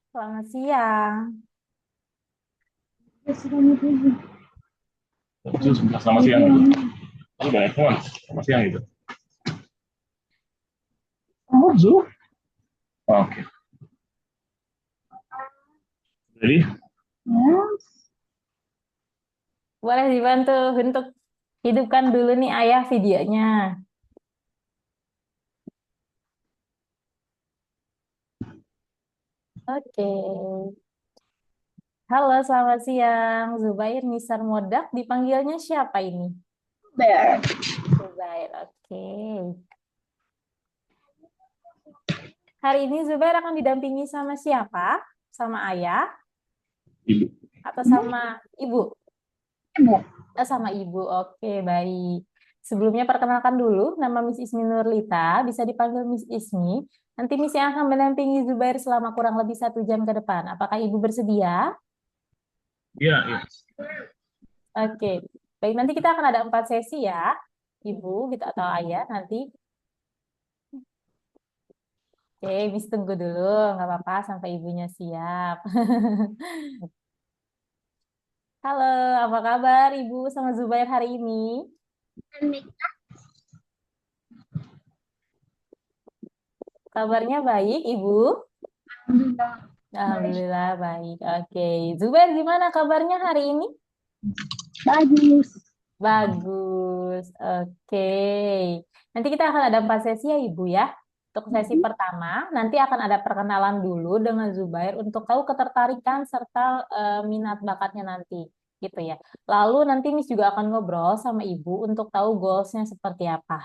Selamat siang. Selamat siang gitu. Ini banyak teman. Selamat siang gitu. Oh, Zoom. Oke. Jadi, Boleh dibantu untuk hidupkan dulu nih ayah videonya. Oke. Halo, selamat siang. Zubair Nisar Modak, dipanggilnya siapa ini? Bear. Zubair, oke. Hari ini Zubair akan didampingi sama siapa? Sama ayah Ibu. atau sama ibu? Ibu. Sama ibu, oke, baik. Sebelumnya perkenalkan dulu, nama Miss Ismi Nurlita, bisa dipanggil Miss Ismi. Nanti Miss yang akan mendampingi Zubair selama kurang lebih 1 jam ke depan. Apakah ibu bersedia? Iya, iya. Oke, baik. Nanti kita akan ada 4 sesi ya, ibu gitu atau ayah nanti. Oke, Miss tunggu dulu, nggak apa-apa sampai ibunya siap. Halo, apa kabar ibu sama Zubair hari ini? Kabarnya baik, ibu? Alhamdulillah baik. Oke, Zubair gimana kabarnya hari ini? Bagus. Bagus. Oke. Nanti kita akan ada 4 sesi ya Ibu ya. Untuk sesi pertama, nanti akan ada perkenalan dulu dengan Zubair untuk tahu ketertarikan serta minat bakatnya nanti. Gitu ya. Lalu nanti Miss juga akan ngobrol sama Ibu untuk tahu goalsnya seperti apa.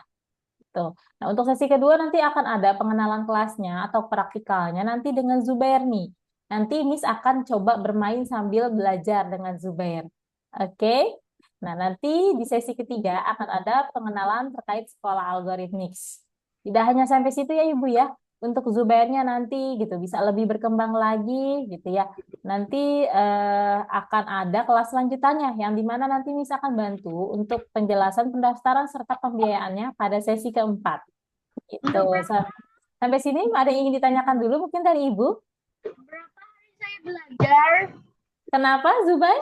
Tuh. Nah, untuk sesi kedua nanti akan ada pengenalan kelasnya atau praktikalnya nanti dengan Zubair nih. Nanti Miss akan coba bermain sambil belajar dengan Zubair. Oke? Nah, nanti di sesi ketiga akan ada pengenalan terkait sekolah algoritmik. Tidak hanya sampai situ ya Ibu ya. Untuk Zubairnya nanti gitu bisa lebih berkembang lagi gitu ya. Nanti akan ada kelas lanjutannya yang dimana nanti Miss akan bantu untuk penjelasan pendaftaran serta pembiayaannya pada sesi keempat. Gitu. Untuk berapa, Sampai sini ada yang ingin ditanyakan dulu mungkin dari Ibu? berapa hari saya belajar? Kenapa Zubair?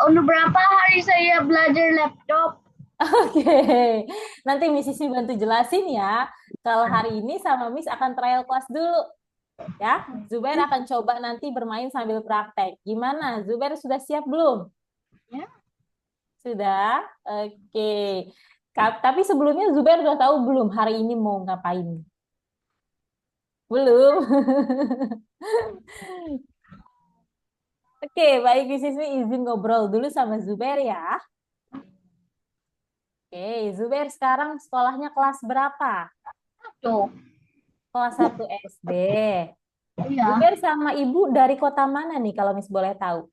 Untuk berapa hari saya belajar laptop? Oke, nanti Miss Sisi bantu jelasin ya. Kalau hari ini sama Miss akan trial kelas dulu. Ya, Zubair akan coba nanti bermain sambil praktek. Gimana? Zubair sudah siap belum? Ya. Sudah? Oke. Tapi sebelumnya Zubair udah tahu belum hari ini mau ngapain? Belum. Oke, baik di sini izin ngobrol dulu sama Zubair ya. Oke, Zubair sekarang sekolahnya kelas berapa? Tuh. Kelas 1 SD. Iya. Zubair sama ibu dari kota mana nih kalau Miss boleh tahu?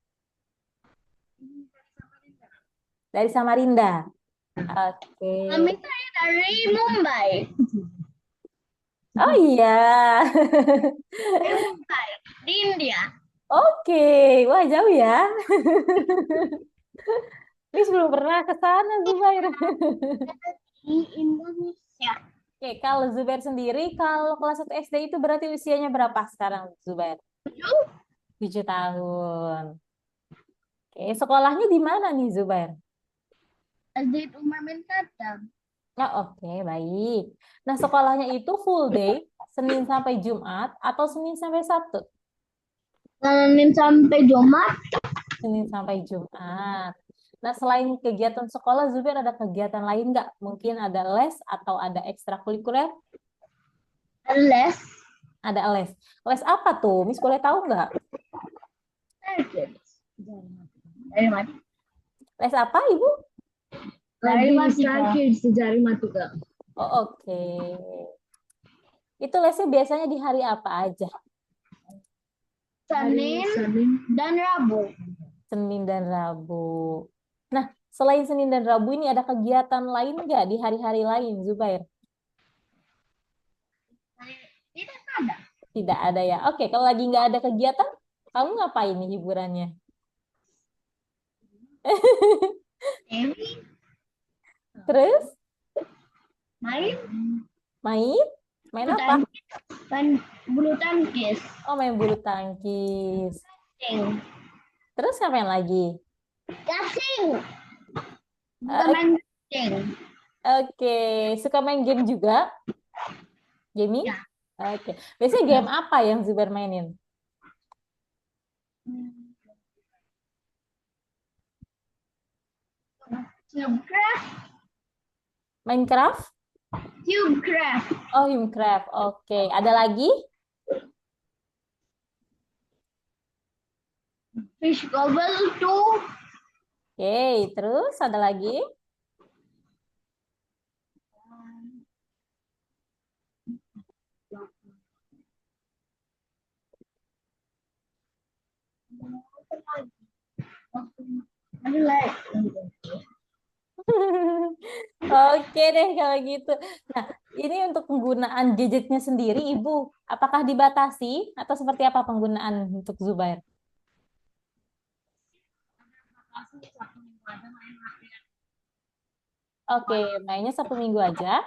Dari Samarinda. Oke. Kami saya dari Mumbai. Oh iya. Dari Mumbai, di India. Oke. Wah, jauh ya. Miss belum pernah ke sana, Zubair. Di Indonesia. Oke, kalau Zubair sendiri, kalau kelas 1 SD itu berarti usianya berapa sekarang, Zubair? 7 tahun. Oke, sekolahnya di mana nih, Zubair? SD Umar bin Khattab. Oh, oke, baik. Nah, sekolahnya itu full day, Senin sampai Jumat, atau Senin sampai Sabtu? Senin sampai Jumat. Senin sampai Jumat. Nah, selain kegiatan sekolah, Zubair ada kegiatan lain nggak? Mungkin ada les atau ada ekstrakurikuler? Les. Ada les. Les apa tuh? Miss boleh tahu nggak? Dari mana? Les apa, Ibu? Dari matematika. Oh, oke. Itu lesnya biasanya di hari apa aja? Senin dan Rabu. Senin dan Rabu. Nah, selain Senin dan Rabu ini ada kegiatan lain nggak di hari-hari lain, Zubair? Tidak ada. Tidak ada ya. Oke, kalau lagi nggak ada kegiatan, kamu ngapain nih hiburannya? Dewi Terus main main? Main apa? Main bulu tangkis. Oh, main bulu tangkis. Gasing. Terus ngapain lagi? Gasing. Bukan O- main gasing. Oke, suka main game juga? Gaming? Ya. Oke. Biasanya game apa yang Zubair mainin? Cubecraft. Minecraft? Cubecraft. Oh, Minecraft. Oke. Ada lagi? Fish Gobble 2. Oke, terus ada lagi? Ada lagi. Oke deh kalau gitu. Nah, ini untuk penggunaan gadgetnya sendiri, Ibu, apakah dibatasi atau seperti apa penggunaan untuk Zubair? Oke, mainnya 1 minggu aja.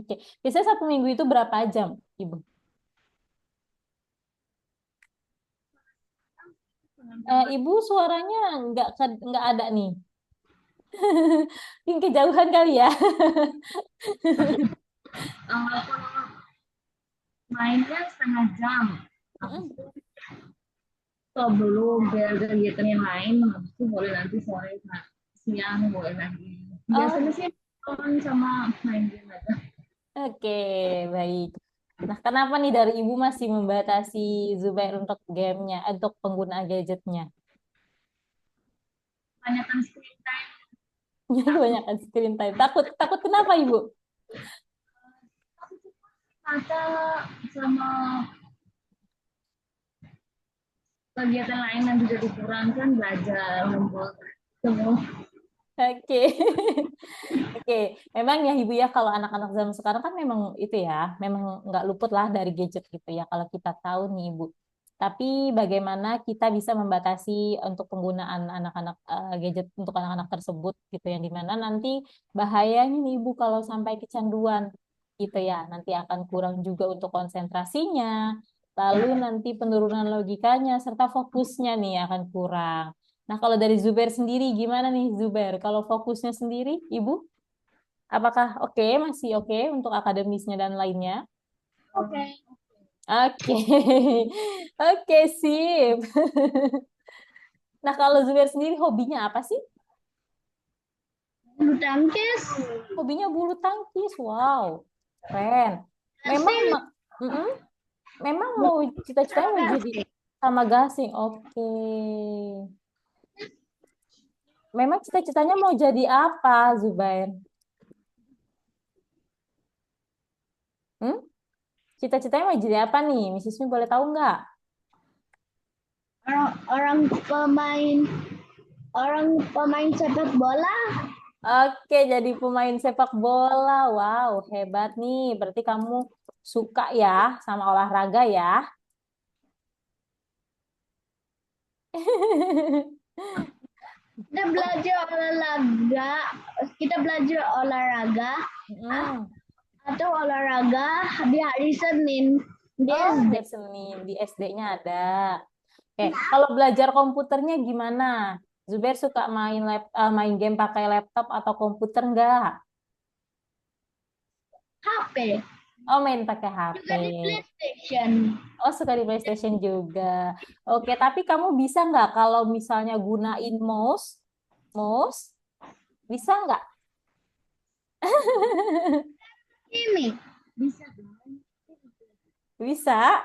Oke. Biasanya 1 minggu itu berapa jam, Ibu? Ibu suaranya nggak ada nih. Mungkin kejauhan kali ya. Mainnya setengah jam. Mm. Stop dulu biar kegiatan yang lain, habis itu boleh nanti sore, siang boleh lagi. Biasanya sih nonton sama main game aja. Oke, baik. Nah, kenapa nih dari Ibu masih membatasi Zubair untuk gamenya, untuk penggunaan gadgetnya? Banyakkan screen time, Kebanyakan screen time. Takut, takut kenapa, Ibu? mata sama kegiatan lain yang juga dikurangkan, belajar, membuat semua. Oke. Oke, memang ya Ibu ya kalau anak-anak zaman sekarang kan memang itu ya, memang nggak luput lah dari gadget gitu ya kalau kita tahu nih Ibu. Tapi bagaimana kita bisa membatasi untuk penggunaan anak-anak gadget untuk anak-anak tersebut gitu yang dimana nanti bahayanya nih Ibu kalau sampai kecanduan gitu ya, nanti akan kurang juga untuk konsentrasinya, lalu nanti penurunan logikanya serta fokusnya nih akan kurang. Nah, kalau dari Zubair sendiri gimana nih Zubair? Kalau fokusnya sendiri, Ibu? Apakah oke, masih oke untuk akademisnya dan lainnya? Oke. Oke, oke, sip. Nah, kalau Zubair sendiri hobinya apa sih? Bulu tangkis. Hobinya bulu tangkis. Wow, keren. Memang, Gasing. Mm-mm. Memang mau cita-citanya mau jadi sama gasing. Oke. Memang cita-citanya mau jadi apa, Zubair? Hmm? Cita-citanya mau jadi apa nih? Mrs. Mi boleh tahu nggak? Orang pemain sepak bola. Oke, jadi pemain sepak bola. Wow, hebat nih. Berarti kamu suka ya sama olahraga ya? Kita belajar olahraga Hmm. atau olahraga di hari Senin di Oh, SD. hari Senin di SD-nya ada. Oke, kalau belajar komputernya gimana? Zubair suka main game pakai laptop atau komputer nggak? HP Oh, main pakai HP. juga di PlayStation. Oh, suka di PlayStation juga. Oke, tapi kamu bisa nggak kalau misalnya gunain mouse, bisa nggak? Ini Bisa dong. Bisa.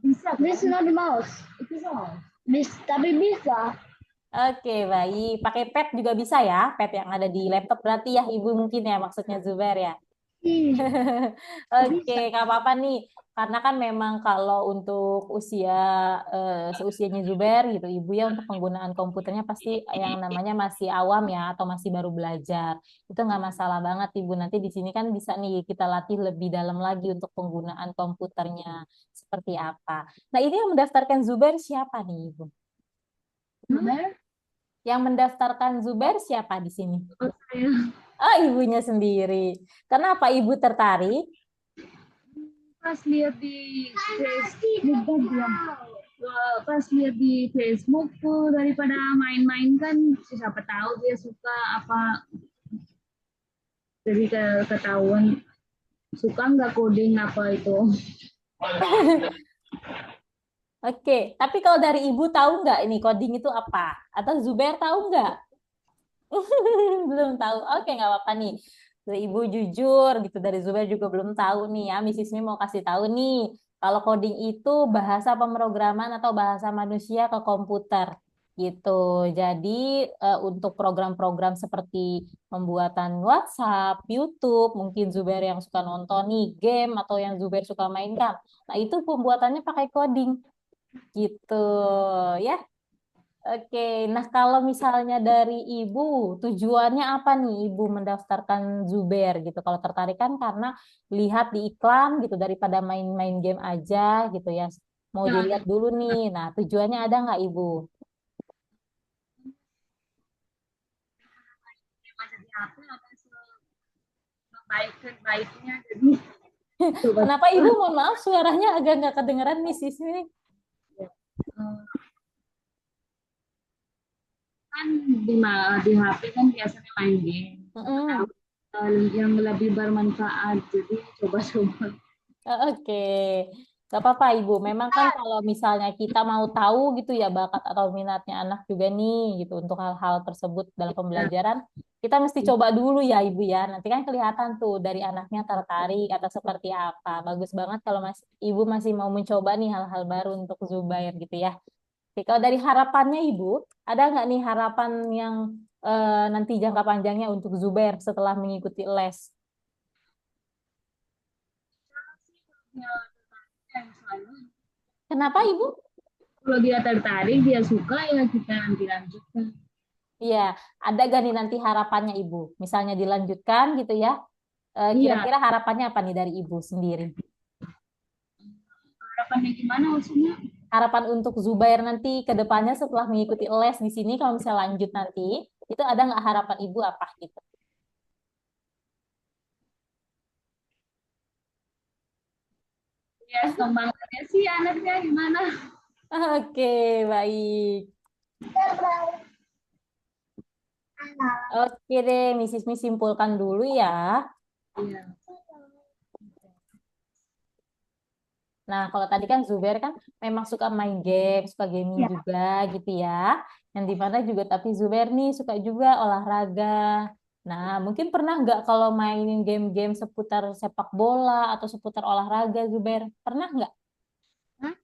Bisa this dong. not mouse. Itu soal. Tapi bisa. Oke, baik. Pakai pad juga bisa ya? Pad yang ada di laptop berarti ya, Ibu mungkin ya maksudnya Zubair ya. Oke, nggak apa-apa nih. Karena kan memang kalau untuk seusianya Zubair gitu, Ibu ya untuk penggunaan komputernya pasti yang namanya masih awam ya atau masih baru belajar. Itu nggak masalah banget, Ibu. Nanti di sini kan bisa nih kita latih lebih dalam lagi untuk penggunaan komputernya seperti apa. Nah, ini yang mendaftarkan Zubair siapa nih, Ibu? Yang mendaftarkan Zubair siapa di sini? Oh, saya. Oh, ibunya sendiri. Kenapa ibu tertarik? Pas lihat di Facebook, pas lihat di Facebook tuh daripada main-main kan siapa tahu dia suka apa, jadi ketahuan suka nggak coding apa itu. Oke, tapi kalau dari Ibu tahu nggak ini coding itu apa? Atau Zubair tahu nggak? Belum tahu. Oke, nggak apa-apa nih. Dari Ibu jujur gitu, dari Zubair juga belum tahu nih ya. Miss Ismi mau kasih tahu nih. Kalau coding itu bahasa pemrograman atau bahasa manusia ke komputer gitu. Jadi untuk program-program seperti pembuatan WhatsApp, YouTube, mungkin Zubair yang suka nonton nih game atau yang Zubair suka mainkan. Nah, itu pembuatannya pakai coding gitu ya. Oke, nah kalau misalnya dari Ibu, tujuannya apa nih Ibu mendaftarkan Zuber gitu? Kalau tertarik kan karena lihat di iklan gitu daripada main-main game aja gitu ya. Mau Ya, dilihat dulu nih. Nah, tujuannya ada nggak Ibu? masih di HP apa sebaik-baiknya, jadi coba Kenapa Ibu? Mohon maaf, suaranya agak nggak kedengeran nih sini. kan di HP kan biasanya main game. Siapa tahu Mm-mm. yang lebih bermanfaat, jadi coba-coba. Oke, gak apa-apa Ibu. Memang kan kalau misalnya kita mau tahu gitu ya bakat atau minatnya anak juga nih gitu untuk hal-hal tersebut dalam Ya, pembelajaran, kita mesti coba dulu ya Ibu ya. Nanti kan kelihatan tuh dari anaknya tertarik atau seperti apa. Bagus banget kalau Ibu masih mau mencoba nih hal-hal baru untuk Zubair gitu ya. Oke, kalau dari harapannya Ibu, ada nggak nih harapan yang nanti jangka panjangnya untuk Zubair setelah mengikuti les? ya, yang selalu Kenapa Ibu? kalau dia tertarik, dia suka, ya kita nanti lanjutkan. Iya, ada gak nih nanti harapannya Ibu? Misalnya dilanjutkan gitu ya. Iya, Kira-kira harapannya apa nih dari Ibu sendiri? harapannya gimana maksudnya? Harapan untuk Zubair nanti ke depannya setelah mengikuti les di sini, kalau misalnya lanjut nanti, itu ada nggak harapan Ibu apa gitu? Ya, kembangannya sih anaknya gimana? Oke, baik. Oke deh, Mrs. Mi simpulkan dulu ya. Iya, Nah, kalau tadi kan Zubair kan memang suka main game, suka gaming juga gitu ya. Yang dimana juga tapi Zubair nih suka juga olahraga. Nah, mungkin pernah nggak kalau mainin game-game seputar sepak bola atau seputar olahraga, Zubair? Pernah nggak? Hah?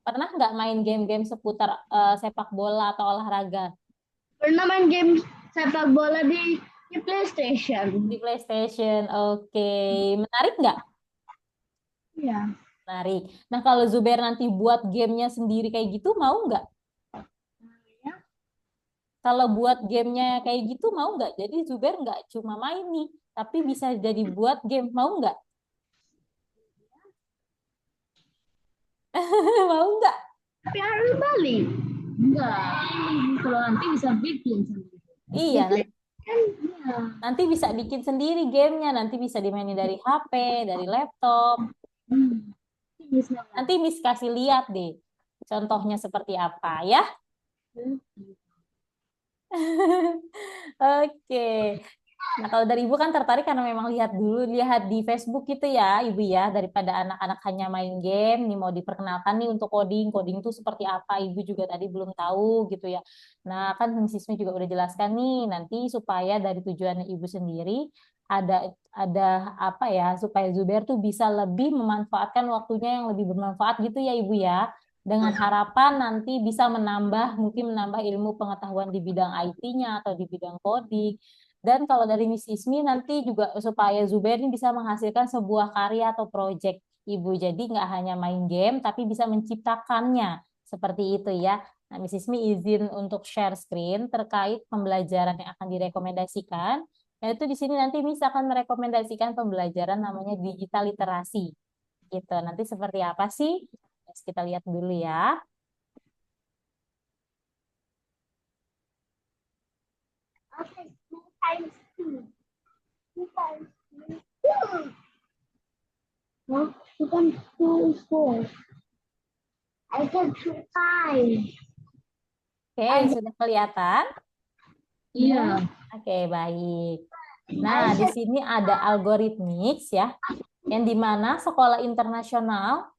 Pernah nggak main game-game seputar sepak bola atau olahraga Pernah main game sepak bola di PlayStation. di PlayStation? Oke, menarik nggak? Iya. Menarik. Nah, kalau Zubair nanti buat gamenya sendiri kayak gitu, mau nggak? Ya. Kalau buat gamenya kayak gitu mau nggak? Jadi Zubair nggak cuma main nih, tapi bisa jadi buat game. Mau nggak? Mau nggak? Tapi harus balik. enggak. Kalau nanti bisa bikin sendiri. Iya, Di PlayStation. Iya. nanti bisa bikin sendiri gamenya. Nanti bisa dimainin dari HP, dari laptop. Hmm. Bisa. Nanti Miss kasih lihat deh contohnya seperti apa ya. Oke. Nah, kalau dari Ibu kan tertarik karena memang lihat di Facebook gitu ya, Ibu ya, daripada anak-anak hanya main game, nih mau diperkenalkan nih untuk coding, coding itu seperti apa, Ibu juga tadi belum tahu gitu ya. Nah, kan Mrs. Mi juga udah jelaskan nih, nanti supaya dari tujuan Ibu sendiri ada apa ya, supaya Zubair tuh bisa lebih memanfaatkan waktunya yang lebih bermanfaat gitu ya, Ibu ya. Dengan harapan nanti bisa mungkin menambah ilmu pengetahuan di bidang IT-nya atau di bidang coding dan kalau dari Miss Ismi nanti juga supaya Zubair ini bisa menghasilkan sebuah karya atau proyek Ibu. Jadi nggak hanya main game, tapi bisa menciptakannya. Seperti itu ya. Nah, Miss Ismi izin untuk share screen terkait pembelajaran yang akan direkomendasikan. Yaitu di sini nanti Miss akan merekomendasikan pembelajaran namanya digital literasi. Gitu. Nanti seperti apa sih? Kita lihat dulu ya. Okay, 2 times 2. 2 times 2. No, you can choose four. I can choose five. Oke, sudah kelihatan? Iya. Oke, baik. I Nah, di said sini ada algoritmix ya, yang dimana sekolah internasional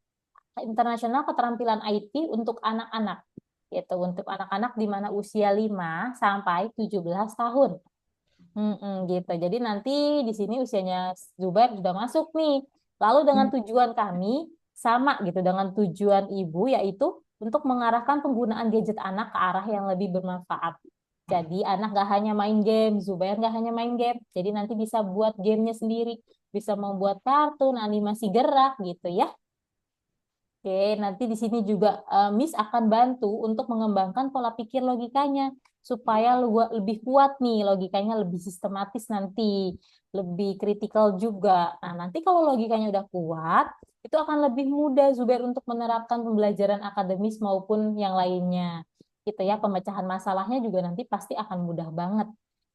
keterampilan IT untuk anak-anak. Gitu, untuk anak-anak di mana usia 5 sampai 17 tahun. Gitu. Jadi nanti di sini usianya Zubair sudah masuk nih. Lalu dengan tujuan kami sama gitu dengan tujuan ibu yaitu untuk mengarahkan penggunaan gadget anak ke arah yang lebih bermanfaat. Jadi anak gak hanya main game, Zubair gak hanya main game. Jadi nanti bisa buat gamenya sendiri, bisa membuat kartun, animasi gerak gitu ya. Oke, nanti di sini juga Miss akan bantu untuk mengembangkan pola pikir logikanya supaya lebih kuat nih, logikanya lebih sistematis nanti, lebih kritikal juga. Nah, nanti kalau logikanya udah kuat, itu akan lebih mudah Zubair untuk menerapkan pembelajaran akademis maupun yang lainnya. Gitu ya, pemecahan masalahnya juga nanti pasti akan mudah banget.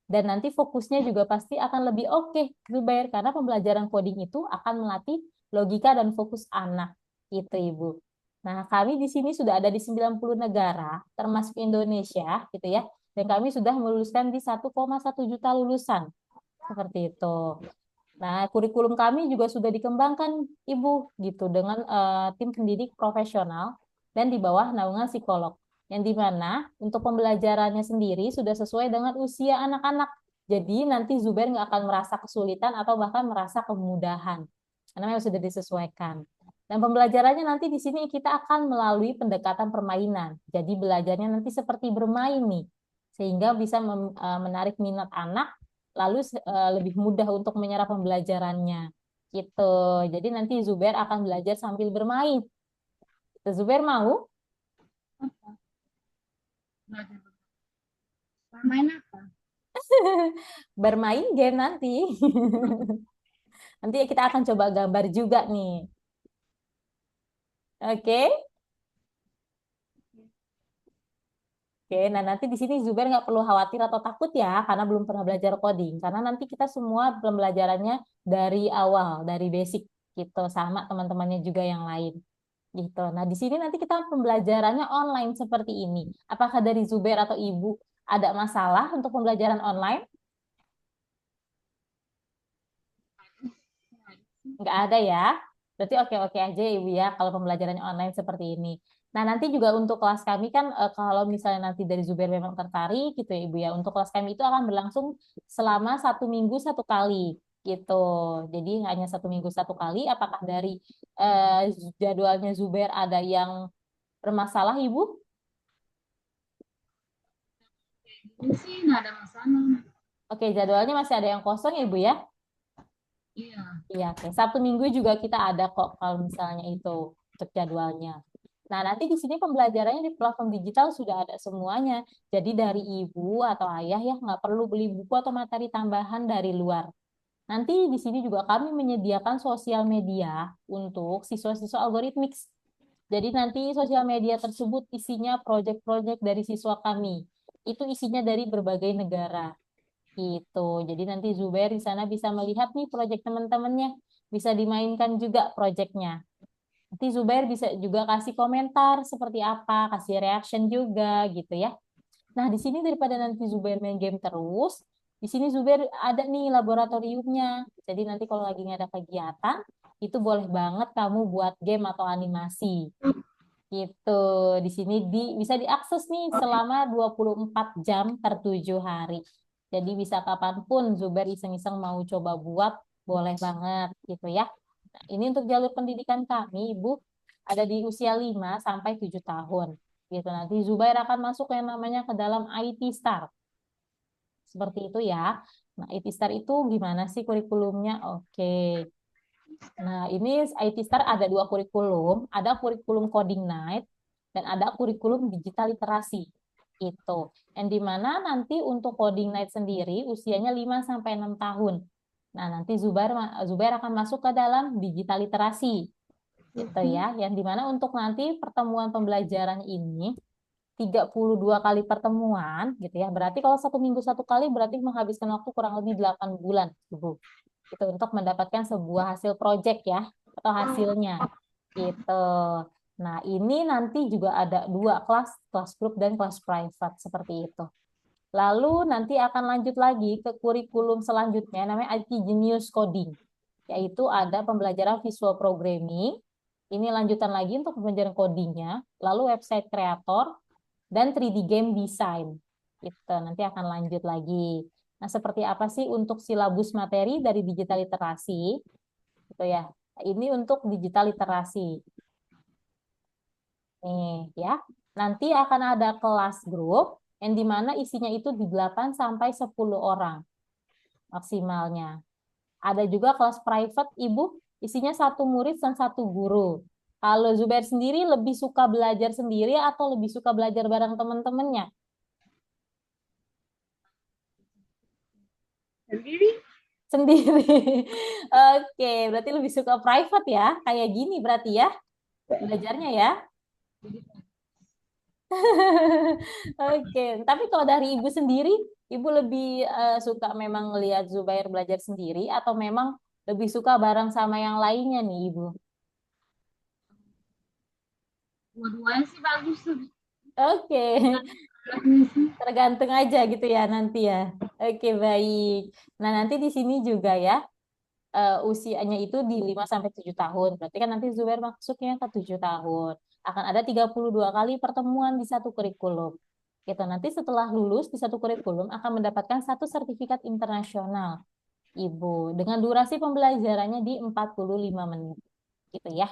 Dan nanti fokusnya juga pasti akan lebih oke, Zubair, karena pembelajaran coding itu akan melatih logika dan fokus anak. Gitu, Ibu. Nah, kami di sini sudah ada di 90 negara, termasuk Indonesia, gitu ya. Dan kami sudah meluluskan di 1,1 juta lulusan. Seperti itu. Nah, kurikulum kami juga sudah dikembangkan, Ibu, gitu, dengan tim pendidik profesional dan di bawah naungan psikolog. Yang di mana untuk pembelajarannya sendiri sudah sesuai dengan usia anak-anak. Jadi nanti Zubair nggak akan merasa kesulitan atau bahkan merasa kemudahan. Karena memang sudah disesuaikan. Dan pembelajarannya nanti di sini kita akan melalui pendekatan permainan. Jadi belajarnya nanti seperti bermain nih. Sehingga bisa menarik minat anak lalu lebih mudah untuk menyerap pembelajarannya gitu. Jadi nanti Zubair akan belajar sambil bermain. Zubair mau main apa? bermain game nanti. Nanti kita akan coba gambar juga nih. Oke? Oke, nah nanti di sini Zubair nggak perlu khawatir atau takut ya, karena belum pernah belajar coding. Karena nanti kita semua pembelajarannya dari awal, dari basic gitu, sama teman-temannya juga yang lain. Gitu. Nah, di sini nanti kita pembelajarannya online seperti ini. Apakah dari Zubair atau Ibu ada masalah untuk pembelajaran online? Nggak ada ya. Berarti oke-oke aja Ibu ya kalau pembelajarannya online seperti ini. Nah, nanti juga untuk kelas kami kan kalau misalnya nanti dari Zubair memang tertarik gitu ya Ibu ya. Untuk kelas kami itu akan berlangsung selama 1 minggu 1 kali gitu. Jadi hanya 1 minggu 1 kali. Apakah dari eh, jadwalnya Zubair ada yang bermasalah Ibu? Ini sih nggak ada masalah. Oke, jadwalnya masih ada yang kosong ya, Bu ya? Iya. Iya, oke. Sabtu Minggu juga kita ada kok kalau misalnya itu untuk jadwalnya. Nah, nanti di sini pembelajarannya di platform digital sudah ada semuanya. Jadi dari ibu atau ayah ya nggak perlu beli buku atau materi tambahan dari luar. Nanti di sini juga kami menyediakan sosial media untuk siswa-siswa algoritmik. Jadi nanti sosial media tersebut isinya proyek-proyek dari siswa kami. Itu isinya dari berbagai negara. Gitu. Jadi nanti Zubair di sana bisa melihat nih proyek teman-temannya, bisa dimainkan juga proyeknya. Nanti Zubair bisa juga kasih komentar seperti apa, kasih reaction juga gitu ya. Nah, di sini daripada nanti Zubair main game terus, di sini Zubair ada nih laboratoriumnya. Jadi nanti kalau lagi nggak ada kegiatan, itu boleh banget kamu buat game atau animasi. Gitu. Di sini bisa diakses nih selama 24 jam per 7 hari. Jadi bisa kapanpun Zubair iseng-iseng mau coba buat, boleh banget gitu ya. Nah, ini untuk jalur pendidikan kami, Ibu, ada di usia 5 sampai 7 tahun. Gitu. Nanti Zubair akan masuk yang namanya ke dalam IT Star. Seperti itu ya. Nah, IT Star itu gimana sih kurikulumnya? Oke. Nah, ini IT Star ada 2 kurikulum, ada kurikulum Coding Night dan ada kurikulum digital literasi. Itu. Yang dimana nanti untuk Coding Night sendiri usianya 5 sampai 6 tahun. Nah, nanti Zubair akan masuk ke dalam digital literasi. Gitu ya. Yang dimana untuk nanti pertemuan pembelajaran ini 32 kali pertemuan gitu ya. Berarti kalau 1 minggu 1 kali berarti menghabiskan waktu kurang lebih 8 bulan, Ibu. Itu untuk mendapatkan sebuah hasil proyek ya. atau hasilnya gitu. Nah, ini nanti juga ada dua kelas, kelas grup dan kelas private seperti itu. Lalu nanti akan lanjut lagi ke kurikulum selanjutnya namanya IT Genius Coding, yaitu ada pembelajaran visual programming. Ini lanjutan lagi untuk pembelajaran codingnya, lalu website creator dan 3D game design. Itu nanti akan lanjut lagi. Nah, seperti apa sih untuk silabus materi dari digital literasi? Gitu ya. Ini untuk digital literasi. Nih, ya. Nanti akan ada kelas grup yang dimana isinya itu di 8 sampai 10 orang maksimalnya. Ada juga kelas private, Ibu, isinya satu murid dan satu guru. Kalau Zubair sendiri lebih suka belajar sendiri atau lebih suka belajar bareng teman-temannya? Sendiri. Sendiri. Oke, berarti lebih suka private ya? Kayak gini berarti ya belajarnya ya? Oke, tapi kalau dari Ibu sendiri, Ibu lebih suka memang ngelihat Zubair belajar sendiri atau memang lebih suka bareng sama yang lainnya nih, Ibu? Dua-duanya sih bagus tuh. Oke, Bagusnya sih. tergantung aja gitu ya nanti ya. Oke, baik. Nah, nanti di sini juga ya, usianya itu di 5 sampai 7 tahun. Berarti kan nanti Zubair masuknya ke 7 tahun. Akan ada 32 kali pertemuan di satu kurikulum. Gitu. Nanti setelah lulus di satu kurikulum akan mendapatkan satu sertifikat internasional, Ibu, dengan durasi pembelajarannya di 45 menit. Gitu ya.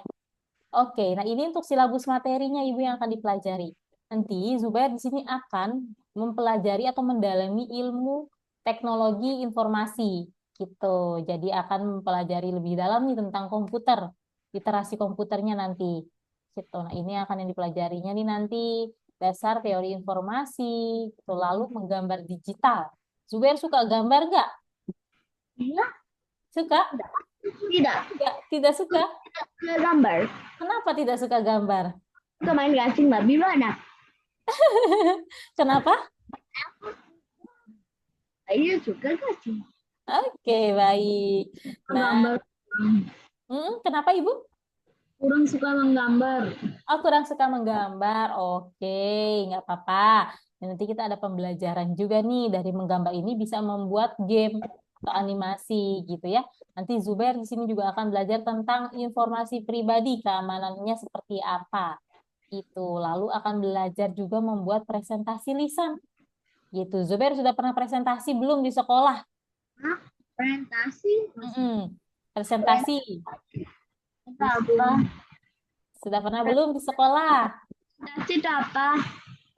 Oke, nah ini untuk silabus materinya Ibu yang akan dipelajari. Nanti Zubair di sini akan mempelajari atau mendalami ilmu teknologi informasi gitu. Jadi akan mempelajari lebih dalam nih tentang komputer, literasi komputernya nanti. Gitu. Nah, ini akan yang dipelajarinya nih nanti dasar teori informasi, gitu. Lalu menggambar digital. Zubair suka gambar nggak? Iya. Suka? Tidak. Tidak suka? Tidak gambar. Kenapa tidak suka gambar? Suka main gasing babi mana? Kenapa? Iya suka gasing. Oke, baik. Nah, Gambar. kenapa Ibu? Kurang suka menggambar. Oh, kurang suka menggambar. Oke, nggak apa-apa. Dan nanti kita ada pembelajaran juga nih dari menggambar ini bisa membuat game atau animasi gitu ya. Nanti Zubair di sini juga akan belajar tentang informasi pribadi, keamanannya seperti apa. Itu. Lalu akan belajar juga membuat presentasi lisan. Gitu. Zubair sudah pernah presentasi belum di sekolah? Hah? Presentasi? Presentasi. Apa? Sudah pernah belum di sekolah? Presentasi itu apa?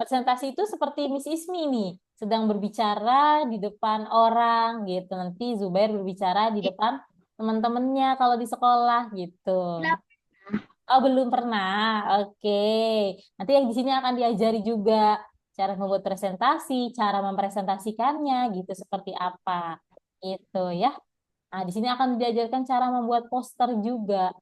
Presentasi itu seperti Miss Ismi nih, sedang berbicara di depan orang gitu. Nanti Zubair berbicara di depan teman-temannya kalau di sekolah gitu. Oh, belum pernah. Oke. Nanti yang di sini akan diajari juga cara membuat presentasi, cara mempresentasikannya gitu seperti apa. Itu ya. Nah, di sini akan diajarkan cara membuat poster juga.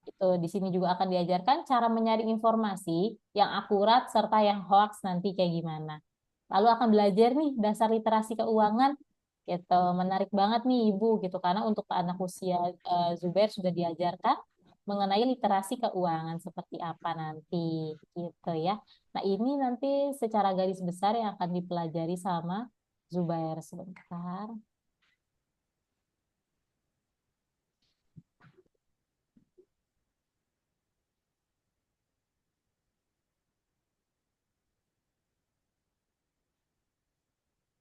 Itu di sini juga akan diajarkan cara menyaring informasi yang akurat serta yang hoax nanti kayak gimana. Lalu akan belajar nih dasar literasi keuangan gitu. Menarik banget nih Ibu gitu karena untuk anak usia Zubair sudah diajarkan mengenai literasi keuangan seperti apa nanti gitu ya. Nah, ini nanti secara garis besar yang akan dipelajari sama Zubair sebentar.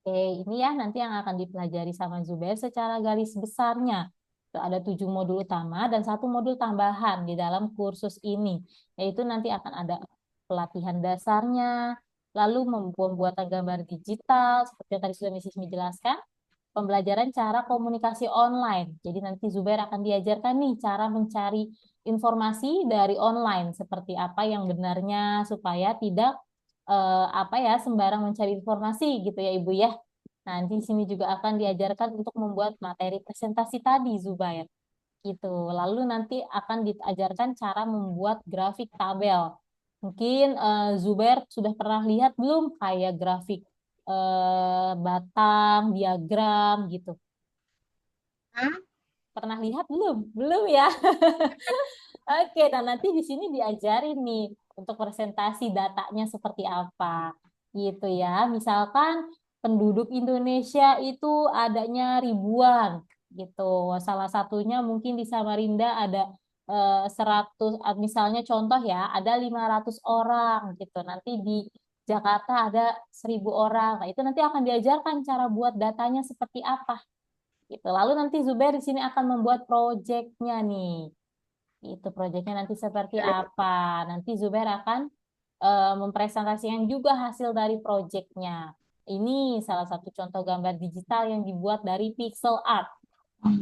Oke, ini ya nanti yang akan dipelajari sama Zubair secara garis besarnya. Ada 7 modul utama dan satu modul tambahan di dalam kursus ini, yaitu nanti akan ada pelatihan dasarnya, lalu pembuatan gambar digital, seperti yang tadi sudah Mrs. Mi jelaskan, pembelajaran cara komunikasi online. Jadi nanti Zubair akan diajarkan nih cara mencari informasi dari online, seperti apa yang benarnya supaya tidak apa ya sembarang mencari informasi gitu ya Ibu ya. Nanti di sini juga akan diajarkan untuk membuat materi presentasi tadi Zubair gitu. Lalu nanti akan diajarkan cara membuat grafik tabel. Mungkin Zubair sudah pernah lihat belum kayak grafik batang, diagram gitu. Hah? Pernah lihat belum? Belum ya? Oke, nah nanti di sini diajarin nih untuk presentasi datanya seperti apa. Gitu ya. Misalkan penduduk Indonesia itu adanya ribuan gitu. Salah satunya mungkin di Samarinda ada 100, misalnya contoh ya, ada 500 orang gitu. Nanti di Jakarta ada 1.000 orang. Nah, itu nanti akan diajarkan cara buat datanya seperti apa gitu. Lalu nanti Zubair di sini akan membuat proyeknya nih. Itu proyeknya nanti seperti apa? Nanti Zubair akan mempresentasikan juga hasil dari proyeknya. Ini salah satu contoh gambar digital yang dibuat dari pixel art.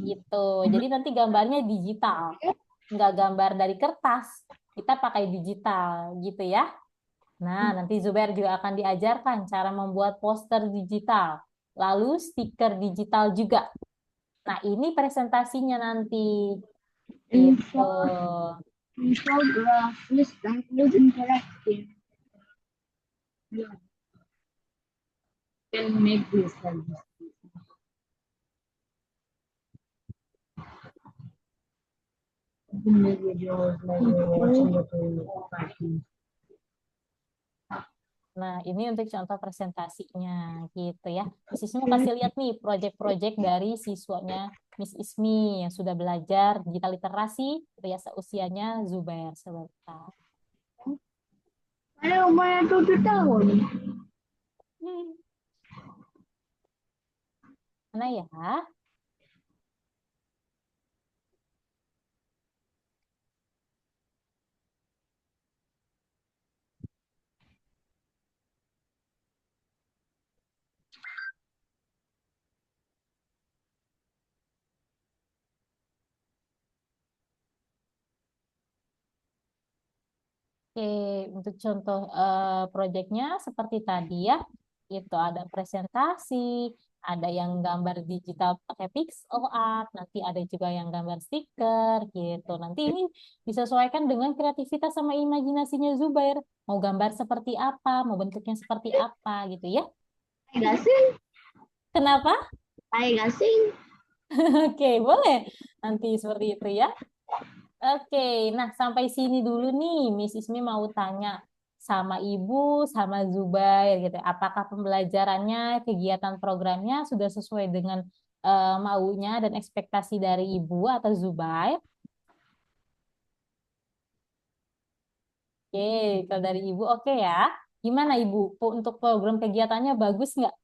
Gitu. Jadi nanti gambarnya digital, nggak gambar dari kertas. Kita pakai digital, gitu ya. Nah, nanti Zubair juga akan diajarkan cara membuat poster digital, lalu stiker digital juga. Nah, ini presentasinya nanti. Gitu. Infographics that is interactive. Yeah. Can make this like this. You can make videos like you're watching the cartoon. Nah, ini untuk contoh presentasinya gitu ya. Miss Ismi kasih lihat nih proyek-proyek dari siswanya Miss Ismi yang sudah belajar digital literasi pria seusianya Zubair sebentar. Ada umurnya 7 tahun. Hmm. Mana ya? Oke, untuk contoh proyeknya seperti tadi ya, itu ada presentasi, ada yang gambar digital pakai pixel art, nanti ada juga yang gambar stiker gitu. Nanti ini disesuaikan dengan kreativitas sama imajinasinya Zubair. Mau gambar seperti apa, mau bentuknya seperti apa gitu ya. Ay gasing. Kenapa? Ay gasing. Oke, boleh. Nanti seperti itu ya. Oke, nah sampai sini dulu nih, Miss Ismi mau tanya sama Ibu, sama Zubair gitu. Apakah pembelajarannya, kegiatan programnya sudah sesuai dengan maunya dan ekspektasi dari Ibu atau Zubair? Oke, kalau dari Ibu oke ya. Gimana Ibu? Untuk program kegiatannya bagus nggak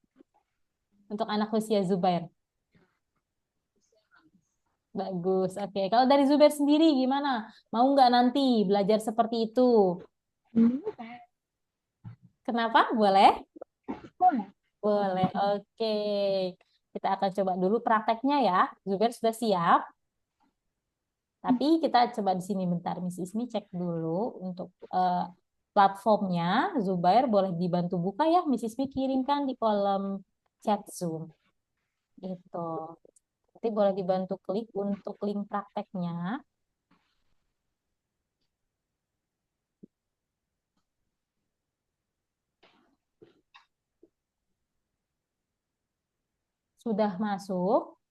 untuk anak usia Zubair? Bagus, oke. Kalau dari Zubair sendiri gimana? Mau nggak nanti belajar seperti itu? Kenapa? Boleh? Boleh. Boleh, oke. Kita akan coba dulu prakteknya ya. Zubair sudah siap. Tapi kita coba di sini bentar. Miss Ismi cek dulu untuk platformnya. Zubair boleh dibantu buka ya. Miss Ismi kirimkan di kolom chat Zoom. Gitu. Nanti boleh dibantu klik untuk link prakteknya. Sudah masuk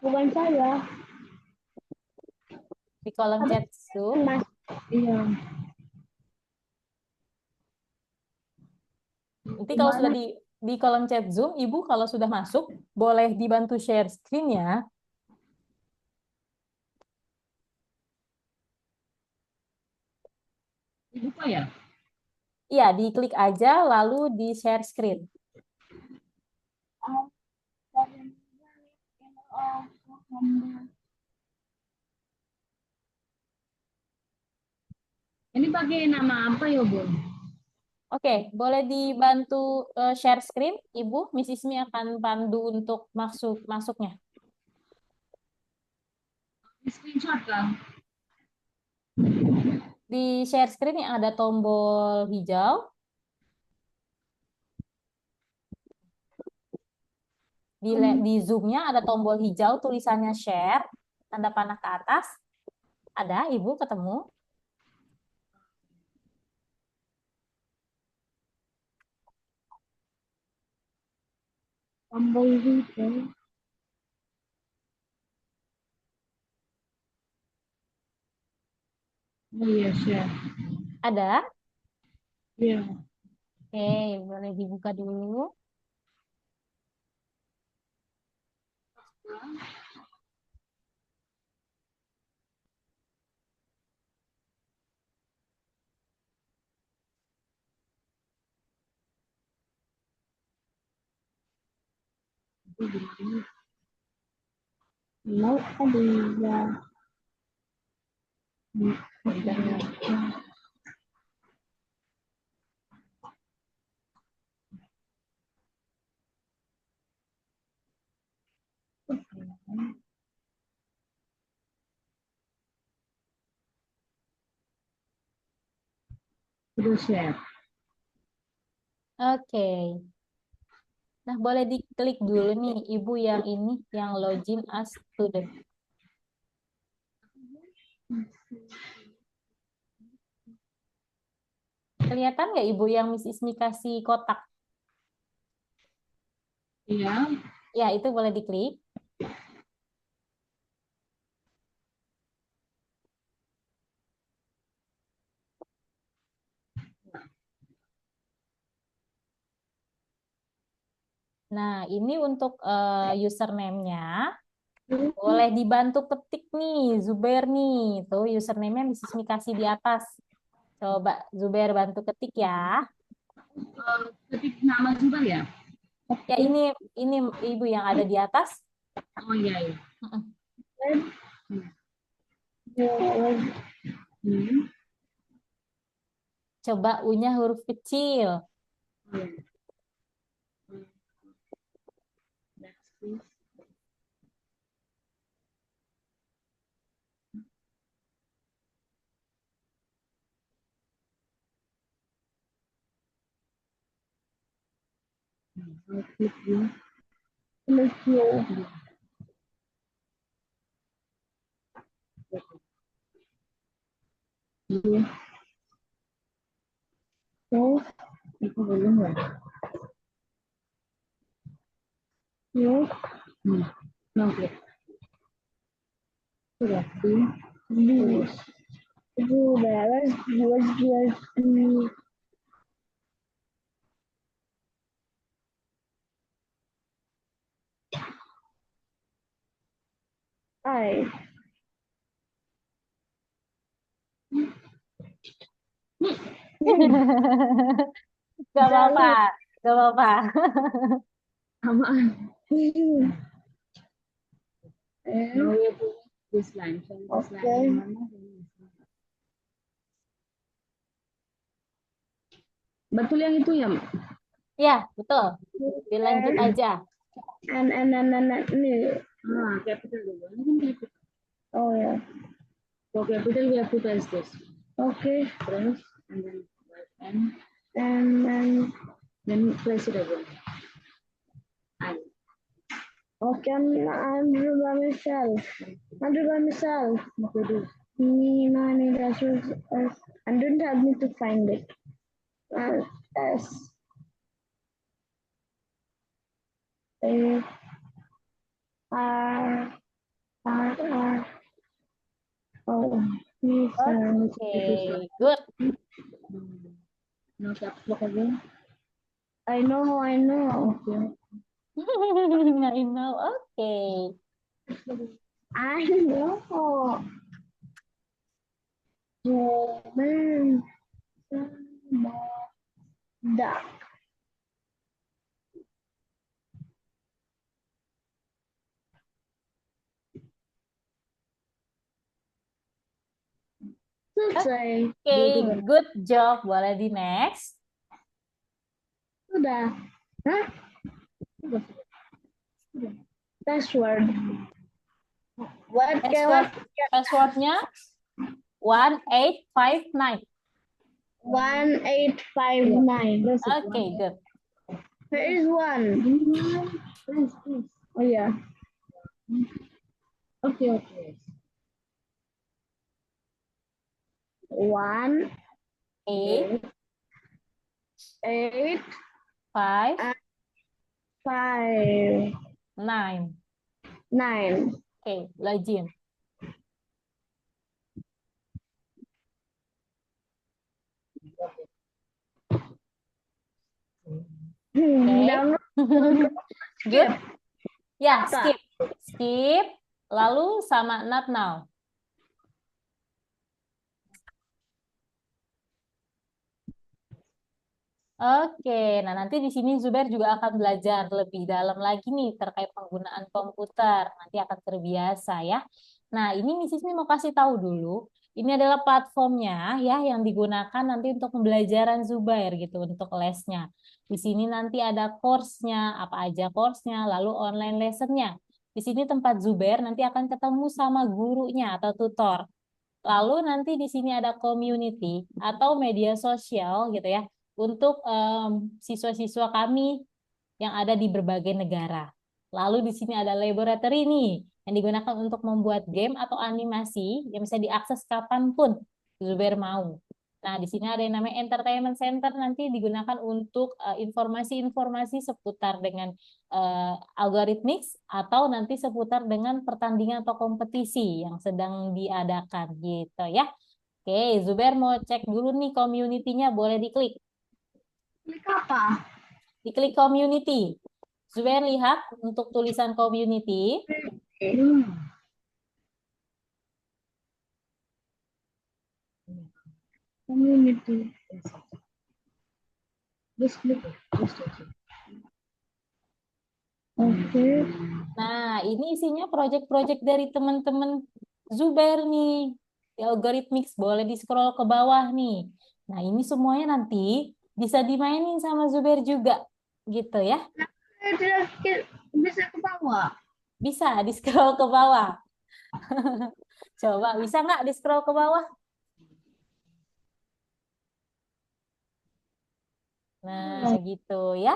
Bukan saya. di kolom chat Zoom. Mas. Iya. Nanti kalau sudah di kolom chat Zoom, Ibu kalau sudah masuk, boleh dibantu share screen ya. Dibuka ya? Iya, diklik aja lalu di share screen. Ini pakai nama apa ya, Bun? Oke, boleh dibantu share screen, Ibu. Miss Ismi akan pandu untuk masuknya. Screenshot kan? Di share screen yang ada tombol hijau. Di Zoom-nya ada tombol hijau tulisannya share, tanda panah ke atas. Ada, Ibu ketemu? Tombol hijau. Oh iya, share. Ada? Iya. Oke, boleh dibuka dulu. No idea. Udah share. Oke. Nah, boleh diklik dulu nih, Ibu yang ini, yang login as student. Kelihatan nggak Ibu yang Miss Ismi kasih kotak? Iya. Ya, itu boleh diklik. Nah, ini untuk username-nya. Boleh dibantu ketik nih, Zubair nih. Tuh username-nya Miss Ismi kasih di atas. Coba Zubair bantu ketik ya. Ketik nama juga ya? Ya, ini Ibu yang ada di atas. Oh iya, iya. Hmm. Coba U-nya huruf kecil. Oh, iya. Next, please. I'll click you. Click you. Iya. Yes, Itu belum ya? yes, Oke. Sudah. this. What's your I? Gak apa-apa, gak apa-apa. Samaan. And Now we have to this line. So this okay. line mana? Betul yang itu ya? Ya, betul. Dilanjut aja. And Capital dulu. Ini kan capital. oh yeah. For capital we have to press this. Okay. Press and then and And then press it again. I. okay, I'm by myself. I'm by myself. Okay, do. No, I need and don't help me to find it. S A R R O. Oke, good. No caps lock again. I know. I know. Oke. I know. Human duck. Selesai. Oke, good job. Boleh di next. Sudah. Hah? Password. Passwordnya 1859. 1859. Oke, good. There is one. Oh yeah. Okay, okay. 1 8 8 5 5 9. 9. Oke, login. Download Good. Ya, Apa? skip. Skip. Lalu sama not now. Oke, nah nanti di sini Zubair juga akan belajar lebih dalam lagi nih terkait penggunaan komputer. Nanti akan terbiasa ya. Nah, ini Miss Ismi mau kasih tahu dulu. Ini adalah platformnya ya yang digunakan nanti untuk pembelajaran Zubair gitu untuk lesnya. Di sini nanti ada course-nya, apa aja course-nya, lalu online lesson-nya. Di sini tempat Zubair nanti akan ketemu sama gurunya atau tutor. Lalu nanti di sini ada community atau media sosial gitu ya untuk siswa-siswa kami yang ada di berbagai negara. Lalu di sini ada laboratory nih yang digunakan untuk membuat game atau animasi yang bisa diakses kapanpun Zubair mau. Nah, di sini ada yang namanya entertainment center nanti digunakan untuk informasi-informasi seputar dengan algoritmik atau nanti seputar dengan pertandingan atau kompetisi yang sedang diadakan gitu ya. Oke, Zubair mau cek dulu nih community-nya, boleh diklik. klik apa? Diklik community. Zubair lihat untuk tulisan community. Community. Just klik. Oke. Nah, ini isinya project-project dari teman-teman Zubair nih. Di algoritmix, boleh di-scroll ke bawah nih. Nah, ini semuanya nanti bisa dimainin sama Zubair juga. Gitu ya. Bisa ke bawah. Bisa di-scroll ke bawah. Coba, bisa nggak di-scroll ke bawah? Nah, gitu ya.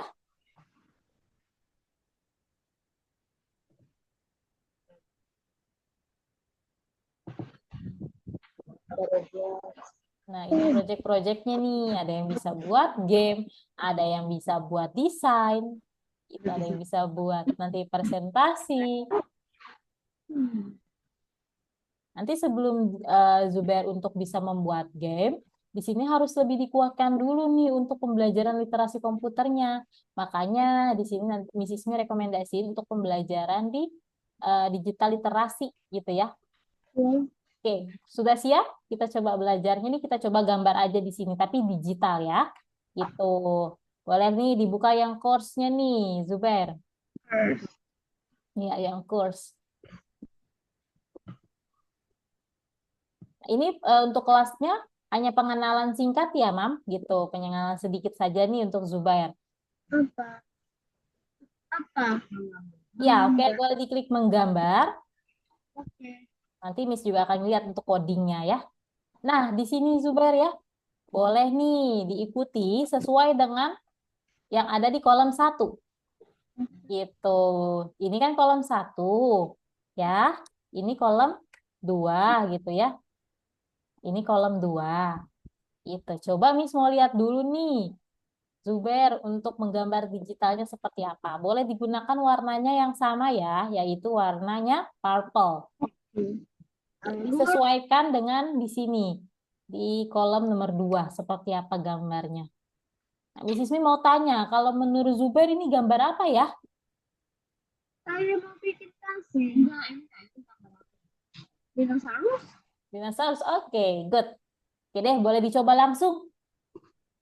Nah, ini project-projectnya nih. Ada yang bisa buat game, ada yang bisa buat desain, itu ada yang bisa buat nanti presentasi. Nanti sebelum Zubair untuk bisa membuat game, di sini harus lebih dikuatkan dulu nih untuk pembelajaran literasi komputernya. Makanya di sini nanti Miss Ismi rekomendasiin untuk pembelajaran di digital literasi gitu ya. Oke, sudah siap? Kita coba belajarnya nih, kita coba gambar aja di sini, tapi digital ya. Gitu. Boleh nih dibuka yang course-nya nih, Zubair. Nih, yang course. Ini untuk kelasnya hanya pengenalan singkat ya, Mam, gitu. Pengenalan sedikit saja nih untuk Zubair. Apa? Apa? Ya, oke, boleh diklik menggambar. Oke. Nanti Miss juga akan lihat untuk codingnya ya. Nah, di sini Zubair ya, boleh nih diikuti sesuai dengan yang ada di kolom 1. Gitu. Ini kan kolom 1 ya. Ini kolom 2 gitu ya. Ini kolom 2. Gitu. Coba Miss mau lihat dulu nih. Zubair untuk menggambar digitalnya seperti apa. Boleh digunakan warnanya yang sama ya, yaitu warnanya purple. Disesuaikan dengan di sini, di kolom nomor 2, seperti apa gambarnya. Nah, Miss Ismi mau tanya, kalau menurut Zubair ini gambar apa ya? Saya mau bikin kasih. Dinosaurus? Dinosaurus, oke, good. Oke deh, boleh dicoba langsung.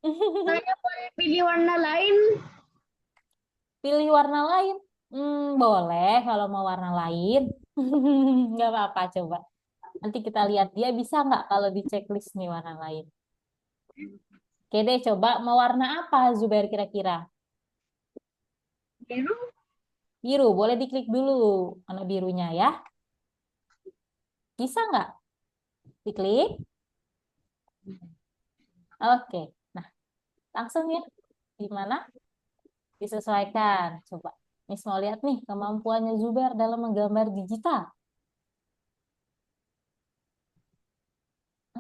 Saya boleh pilih warna lain. Pilih warna lain. Boleh kalau mau warna lain. Nggak apa-apa, coba. Nanti kita lihat dia bisa nggak kalau di checklist nih warna lain. Oke deh, coba mau warna apa Zubair kira-kira? Biru? Biru, boleh diklik dulu warna birunya ya. Bisa nggak? Diklik. Oke, nah langsung ya. Gimana? Disesuaikan. Coba. Miss mau lihat nih kemampuannya Zubair dalam menggambar digital.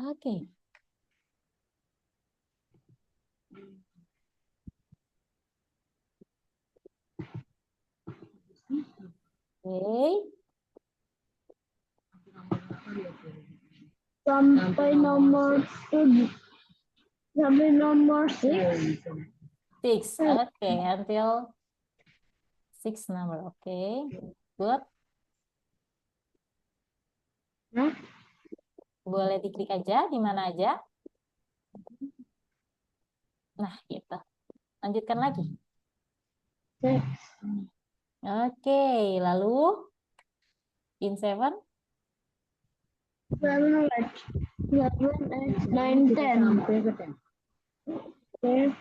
Oke. Oke. Sampai nomor 7. Sampai nomor 6. 6. Oke, until 6 number. Oke, good. Hah? Boleh diklik aja di mana aja. Nah, gitu. Lanjutkan lagi. 6, Oke, lalu in 7. 7, 8, 9, 10. Okay.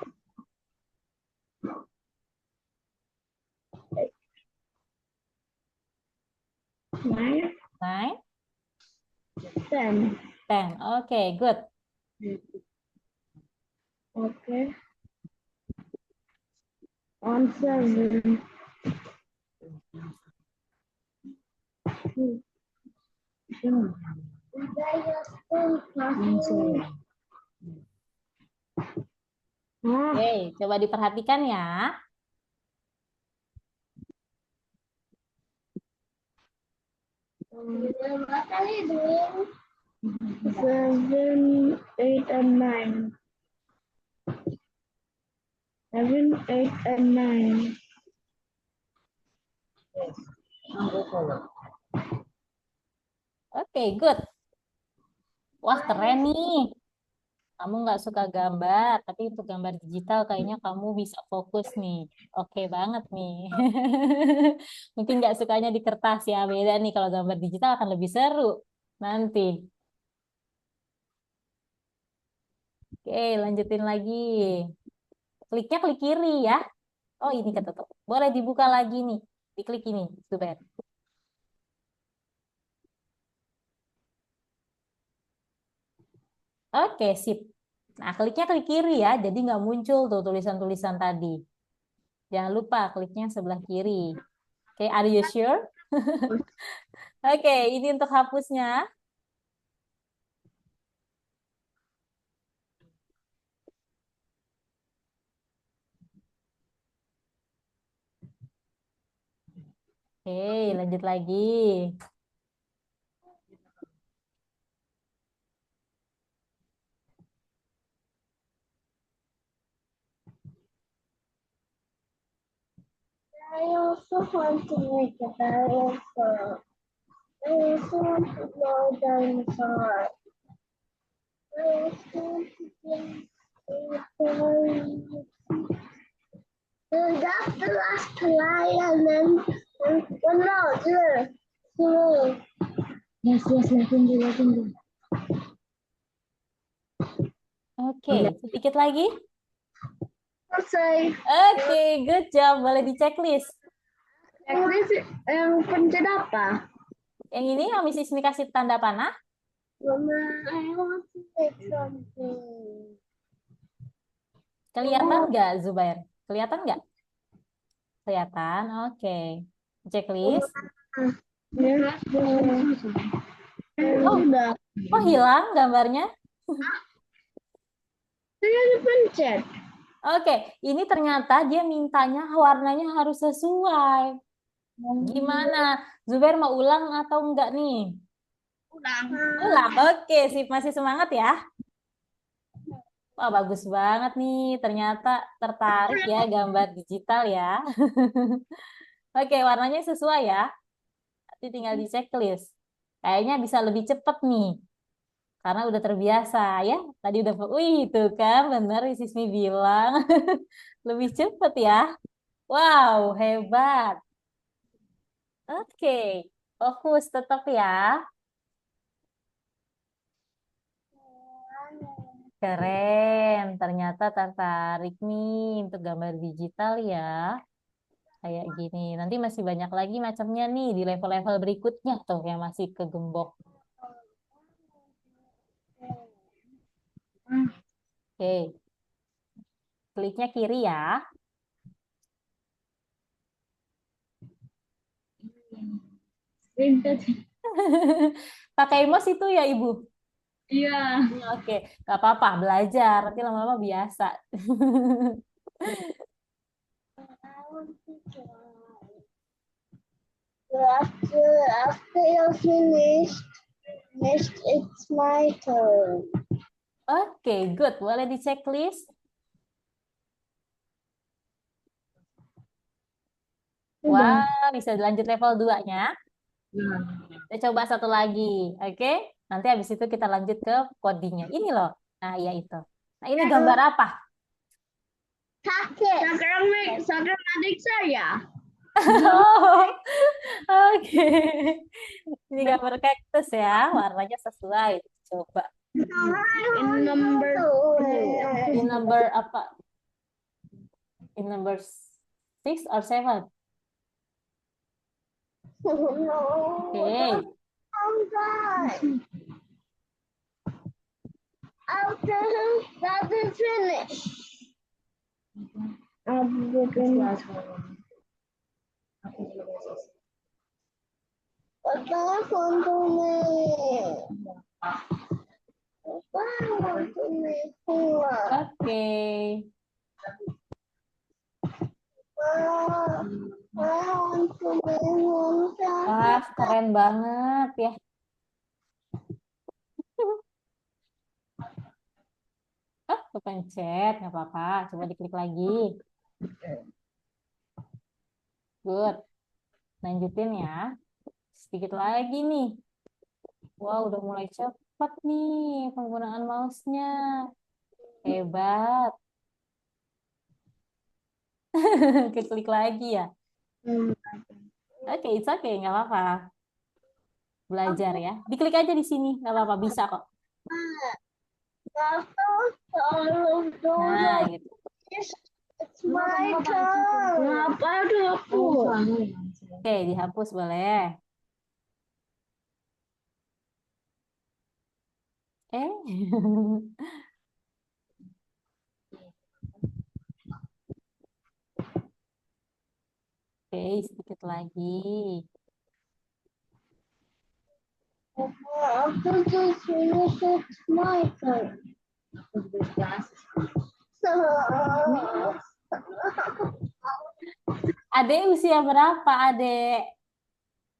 9, 9, 10. 10. Oke, good. Okay. On 7. Oke, coba diperhatikan ya. What are you doing? 7, 8, and 9. 7, 8, and 9. Oke, good. Wah, keren nih. Kamu nggak suka gambar, tapi untuk gambar digital kayaknya kamu bisa fokus nih. Oke banget nih. Mungkin nggak sukanya di kertas ya, beda nih kalau gambar digital akan lebih seru nanti. Oke, lanjutin lagi. Kliknya klik kiri ya. Oh, ini ketutup. Boleh dibuka lagi nih. Diklik ini, Zubair. Oke, sip. Nah, kliknya klik kiri ya, jadi nggak muncul tuh tulisan-tulisan tadi. Jangan lupa kliknya sebelah kiri. Oke, are you sure? Oke, ini untuk hapusnya. Oke, lanjut lagi. I also want to make a dinosaur. I also want to draw a dinosaur. I also want to draw a and that's the last line, and then one more. So, yes, tunggu. Oke, sedikit lagi. Selesai. Oke, good job. Boleh di checklist. Checklist yang pencet apa? Yang ini yang Miss Ismi kasih tanda panah. Mama, I want to make something. Kelihatan nggak, Zubair? Kelihatan nggak? Kelihatan. Oke. Checklist. Ya, Oh, udah. kok hilang gambarnya? Saya dipencet. Oke, ini ternyata dia mintanya warnanya harus sesuai. Gimana? Zubair mau ulang atau enggak nih? Ulang. Ulang. Oke, sip. Masih semangat ya? Wah, bagus banget nih. Ternyata tertarik ya gambar digital ya. Oke, warnanya sesuai ya. Nanti tinggal di checklist. Kayaknya bisa lebih cepat nih. Karena udah terbiasa ya. Tadi udah, wih itu kan bener Sismi bilang. Lebih cepat ya. Wow, hebat. Oke, fokus tetap ya. Keren, ternyata tertarik nih untuk gambar digital ya. Kayak gini. Nanti masih banyak lagi macamnya nih di level-level berikutnya tuh yang masih kegembok. Oke, kliknya kiri ya. Pakai mouse itu ya, Ibu? Iya. Oke, nggak apa-apa, belajar. Nanti lama-lama biasa. After you're finished, it's my turn. Oke, good. Boleh di checklist? Udah. Wah, bisa lanjut level 2-nya. Nah, Kita coba satu lagi. Oke? Nanti habis itu kita lanjut ke codingnya. Ini loh. Nah, iya itu. Nah, ini gambar apa? Sakit. Sakit adik saya. Oh, oke. Ini gambar kaktus ya. Warnanya sesuai. Coba. In number Ini number apa? In number 6 or 7? Okay. After that is finished. Papa want to make. Papa want to make one. Oke. Papa want to make one. Wah, keren banget ya. Oh, kepencet. Nggak apa-apa. Coba diklik lagi. Good. Lanjutin ya. Sedikit lagi nih. Wow, udah mulai cepat nih penggunaan mouse-nya. Hebat. Klik lagi ya. Oke, it's okay. Nggak apa-apa. Belajar ya. Diklik aja di sini. Nggak apa-apa. Bisa kok. Nah, gitu. It's my turn. Kenapa aku? Oke, dihapus boleh. Oke, sedikit lagi. After this finish, it's my turn. Adek usia berapa, Adek?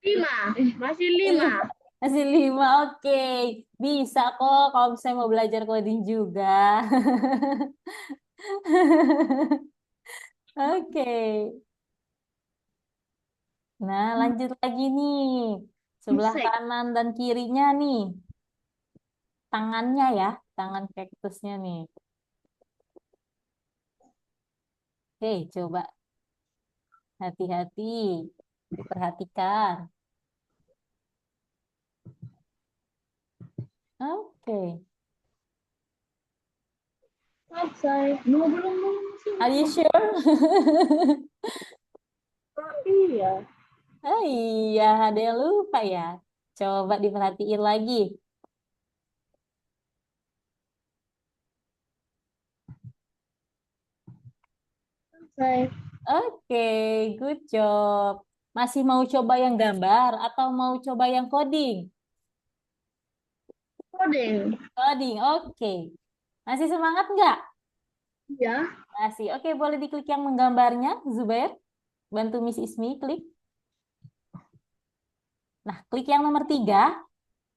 5. Masih 5. Masih 5, oke. Bisa kok kalau misalnya mau belajar coding juga. Oke. Nah, lanjut lagi nih. Sebelah Musik. kanan dan kirinya nih. Tangannya ya, tangan kaktusnya nih. Oke, coba hati-hati. Diperhatikan. Oke. Outside. no, belum. Are you sure? Iya. Oh iya, ada yang lupa ya. Coba diperhatiin lagi. Outside. Oke, good job. Masih mau coba yang gambar atau mau coba yang coding? Coding. Coding, oke. Masih semangat nggak? Ya. Masih. Oke, boleh diklik yang menggambarnya, Zubair. Bantu Miss Ismi, klik. Nah, klik yang nomor 3.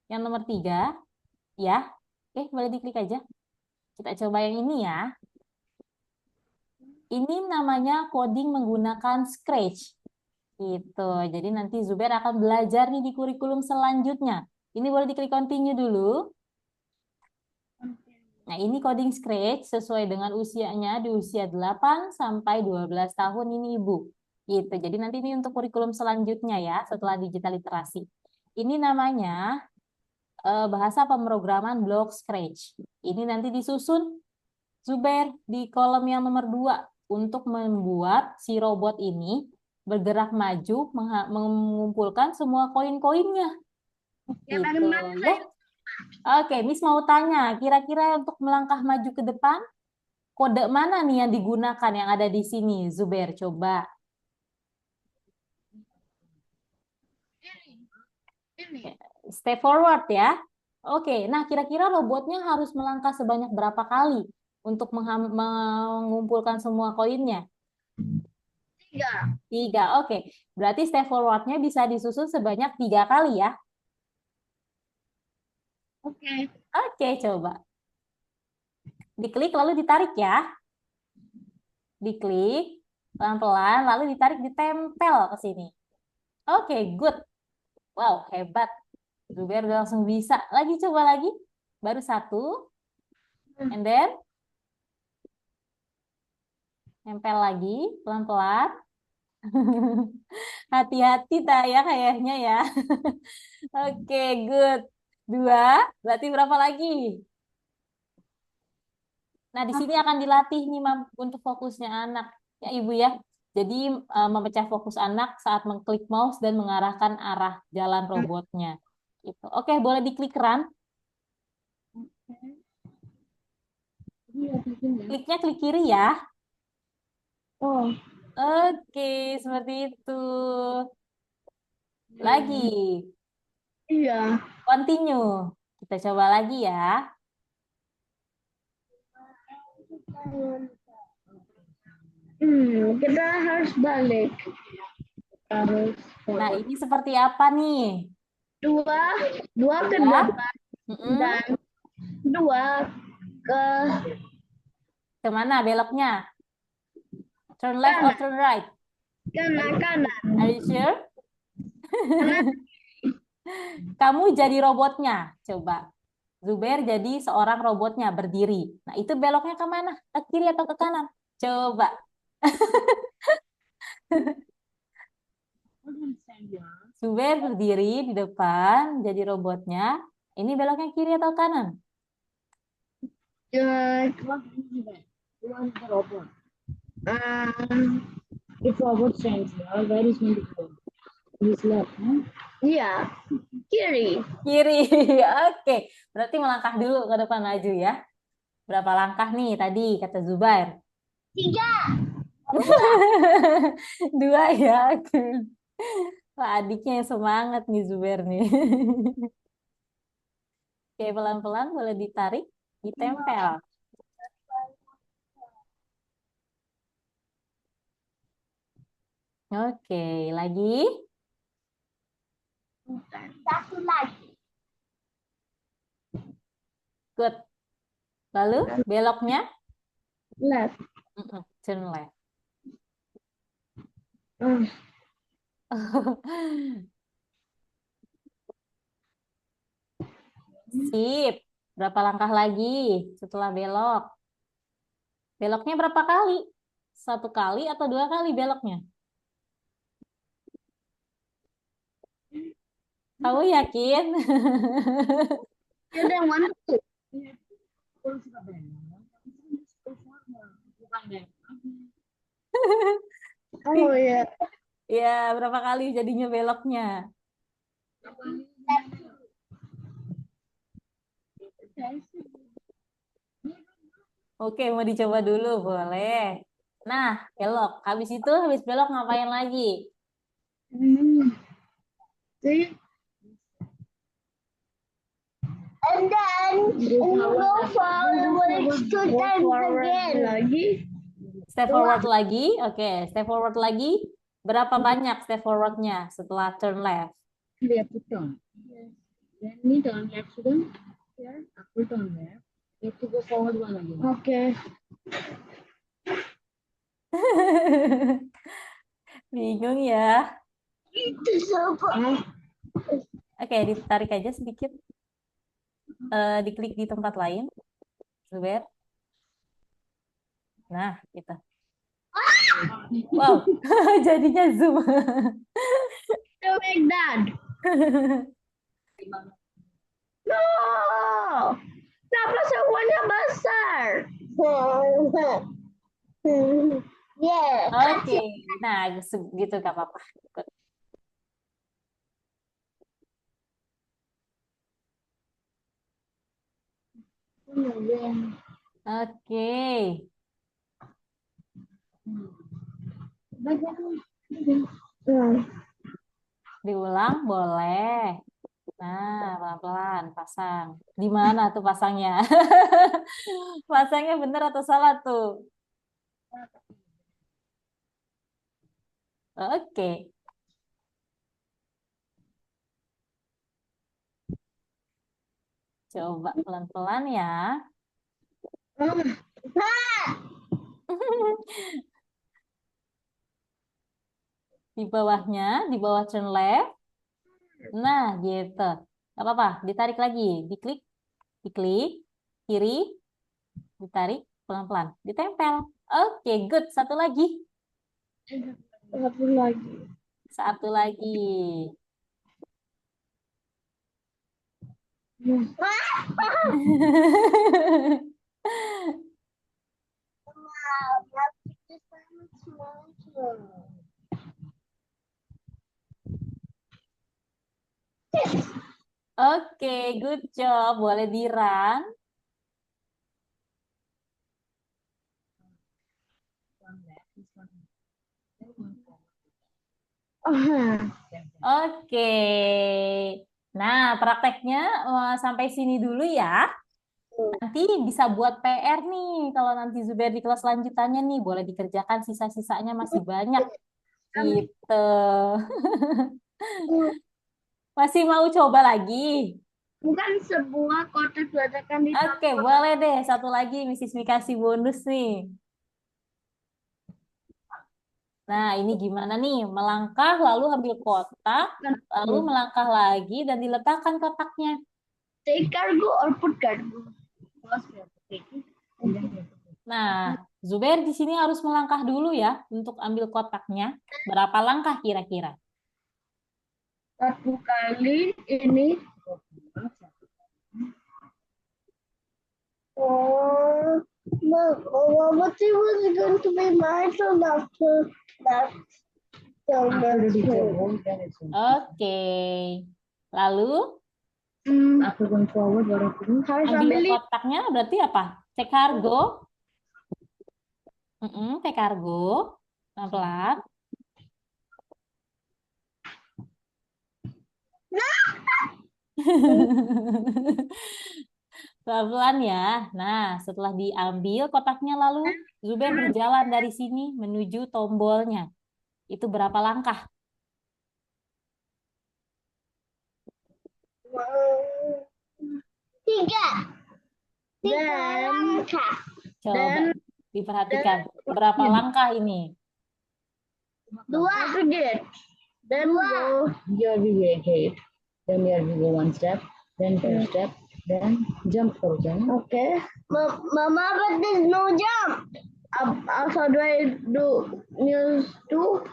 Yang nomor 3, ya. Oke, boleh diklik aja. Kita coba yang ini ya. Ini namanya coding menggunakan Scratch. Gitu. Jadi nanti Zubair akan belajar nih di kurikulum selanjutnya. Ini boleh diklik continue dulu. Nah, ini coding Scratch sesuai dengan usianya di usia 8 sampai 12 tahun ini Ibu. Gitu. Jadi nanti ini untuk kurikulum selanjutnya ya setelah digital literasi. Ini namanya bahasa pemrograman blok Scratch. Ini nanti disusun Zubair di kolom yang nomor 2 untuk membuat si robot ini bergerak maju mengumpulkan semua koin-koinnya. Ya, Gitu bagaimana ya. Oke, Miss mau tanya, kira-kira untuk melangkah maju ke depan, kode mana nih yang digunakan yang ada di sini, Zubair? Coba. Ini. Step forward ya. Oke, nah kira-kira robotnya harus melangkah sebanyak berapa kali untuk mengumpulkan semua koinnya? 3. 3, oke. Berarti step forward-nya bisa disusun sebanyak 3 kali ya. Oke. Oke, coba. Diklik lalu ditarik ya. Diklik. Pelan-pelan, lalu ditarik, ditempel ke sini. Oke, good. Wow, hebat. Zubair udah langsung bisa. Lagi, coba lagi. Baru satu. And then, tempel lagi, pelan-pelan. Hati-hati tak ya kayaknya ya. Oke, good. Dua, berarti berapa lagi? Nah, di sini akan dilatih nih, Mam, untuk fokusnya anak. Ya, Ibu ya. Jadi, memecah fokus anak saat mengklik mouse dan mengarahkan arah jalan robotnya. Gitu. Oke, boleh diklik run. Iya, bikin ya. Kliknya klik kiri ya. Oh, Oke, seperti itu. Lagi, iya. continue. Kita coba lagi ya. Kita harus balik. Harus Nah, ini seperti apa nih? dua ke Ya. depan Mm-mm. dan dua ke Kemana beloknya? Turn left or turn right? kanan. Are you sure? Kamu jadi robotnya. Coba. Zubair jadi seorang robotnya berdiri. Nah, itu beloknya kemana? Ke kiri atau ke kanan? Coba. Zubair berdiri di depan jadi robotnya. Ini beloknya kiri atau kanan? If robot stands here, where is going to go? His left, huh? Iya, kiri. Kiri. Oke. Berarti melangkah dulu ke depan maju ya. Berapa langkah nih tadi kata Zubair? 3. Dua ya. Oke. Wah, adiknya yang semangat nih Zubair nih. Oke, pelan-pelan boleh ditarik, ditempel. Oke, lagi. Satu lagi. Good. Lalu beloknya Left. turn left. Sip. Berapa langkah lagi setelah belok? Beloknya berapa kali? Satu kali atau dua kali beloknya? Kamu yakin? You don't want to. Oh ya. Ya, berapa kali jadinya beloknya? Oke, mau dicoba dulu, boleh. Nah, belok. Habis itu, habis belok ngapain lagi? See? And then you go forward 2 times again. Lagi. Step forward lagi. Oke, step forward lagi. Berapa banyak step forwardnya setelah turn left? We have to turn. Then we turn left to the here. After turn left, we have to go forward one again. Okay. Bingung ya? Itu siapa? Oke, ditarik aja sedikit. Diklik di tempat lain. Zubair. Nah, gitu. Wow, jadinya zoom. To make that. No. Kenapa semuanya besar? Yeah. Oke, nah gitu gak apa-apa. Ikut. Oke, diulang boleh. Nah, pelan-pelan pasang. Di mana tuh pasangnya? Pasangnya bener atau salah tuh? Oke. Coba pelan-pelan ya. Di bawahnya, di bawah turn left. Nah, gitu. Gak apa-apa, ditarik lagi. Diklik, kiri, ditarik, pelan-pelan. Ditempel. Oke, good. Satu lagi. Satu lagi. Satu lagi. Oke, good job. Boleh dirun. Oke. Nah, prakteknya sampai sini dulu ya. Nanti bisa buat PR nih. Kalau nanti Zubair di kelas lanjutannya nih, boleh dikerjakan sisa-sisanya masih banyak. Gitu. Masih mau coba lagi? Bukan sebuah kotak letakkan di Oke, boleh deh. Satu lagi, Mrs. Mi kasih bonus nih. Nah, ini gimana nih? Melangkah, lalu ambil kotak, lalu melangkah lagi, dan diletakkan kotaknya. take cargo or put cargo. First we have to take it, and then we have to put it. Nah, Zubair di sini harus melangkah dulu ya untuk ambil kotaknya. Berapa langkah kira-kira? Satu kali ini. Oh, what was going to be my turn after that? After the teacher goes, then it's on. Oke. Lalu After going forward, what have to do? Harus ambil ambil kotaknya berarti apa? Take cargo. Take cargo. Pelan-pelan. Pelan-pelan ya. Nah, setelah diambil kotaknya lalu Zubair berjalan dari sini menuju tombolnya. Itu berapa langkah? tiga langkah. Coba diperhatikan. Berapa langkah ini? Dua. Dan go. Here we wait. Then here we go one step, then two step, then jump for jump. Okay. Mama, but there's no jump. How do I do news two?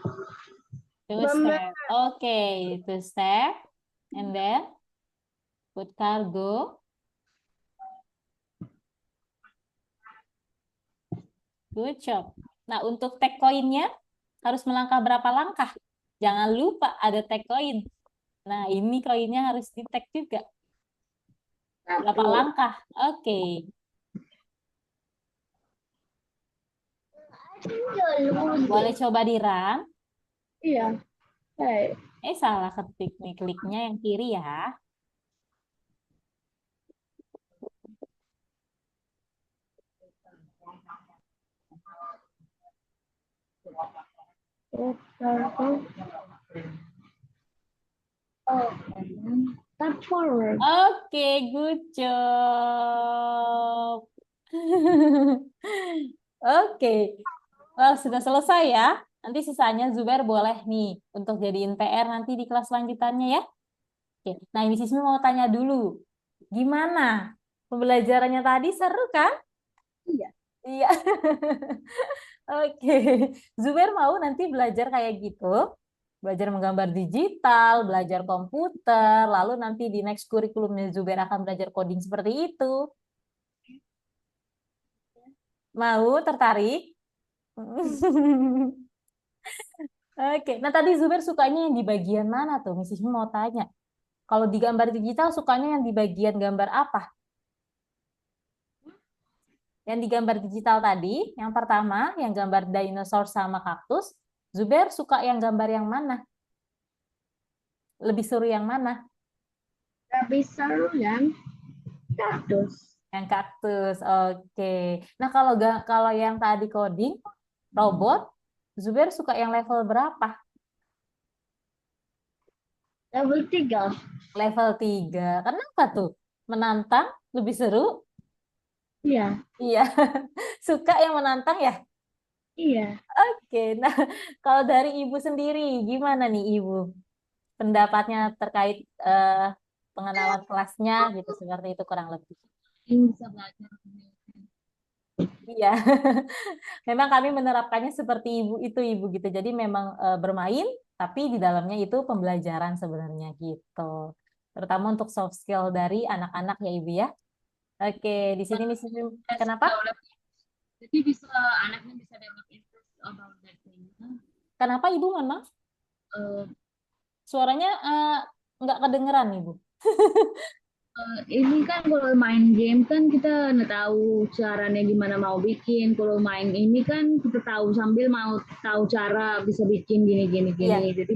Two Mama. step. Oke, two step. And then put cargo. Good job. Nah, untuk tag koinnya harus melangkah berapa langkah? Jangan lupa ada tag koin. Nah, ini koinnya harus di tag juga. Berapa langkah? Oke. Boleh coba di run. Iya. Hey. Salah ketik nih. Kliknya yang kiri ya. Step forward. Oke, good job. Oke. Well, sudah selesai ya. Nanti sisanya Zubair boleh nih untuk jadiin PR nanti di kelas lanjutannya ya. Oke. Nah, ini Sismi mau tanya dulu. Gimana? Pembelajarannya tadi seru kan? Iya. Iya. Oke. Zubair mau nanti belajar kayak gitu. Belajar menggambar digital, belajar komputer, lalu nanti di next kurikulumnya Zubair akan belajar coding seperti itu. Mau? Tertarik? Oke. Nah, tadi Zubair sukanya yang di bagian mana tuh? Mrs. mau tanya. Kalau di gambar digital sukanya yang di bagian gambar apa? Yang di gambar digital tadi, yang pertama, yang gambar dinosaur sama kaktus, Zubair suka yang gambar yang mana? Lebih seru yang mana? Lebih seru yang kaktus. Yang kaktus, oke. Nah, kalau yang tadi coding, robot, Zubair suka yang level berapa? Level 3. Level 3. Kenapa tuh? Menantang? Lebih seru? Iya. Iya. Suka yang menantang ya? Iya. Oke, nah kalau dari Ibu sendiri, gimana nih Ibu? Pendapatnya terkait pengenalan kelasnya gitu, seperti itu kurang lebih. Yang bisa belajar. Iya, memang kami menerapkannya seperti Ibu itu Ibu gitu. Jadi memang bermain, tapi di dalamnya itu pembelajaran sebenarnya gitu. Terutama untuk soft skill dari anak-anak ya Ibu ya. Oke, di sini misalnya kenapa? Sudah lebih. Jadi bisa anaknya bisa develop interest about that thing. Kenapa Ibu, mohon maaf? Eh, Suaranya nggak kedengeran Ibu. ini kan kalau main game kan kita nggak tahu caranya gimana mau bikin. Kalau main ini kan kita tahu sambil mau tahu cara bisa bikin gini gini Iya, gini. Jadi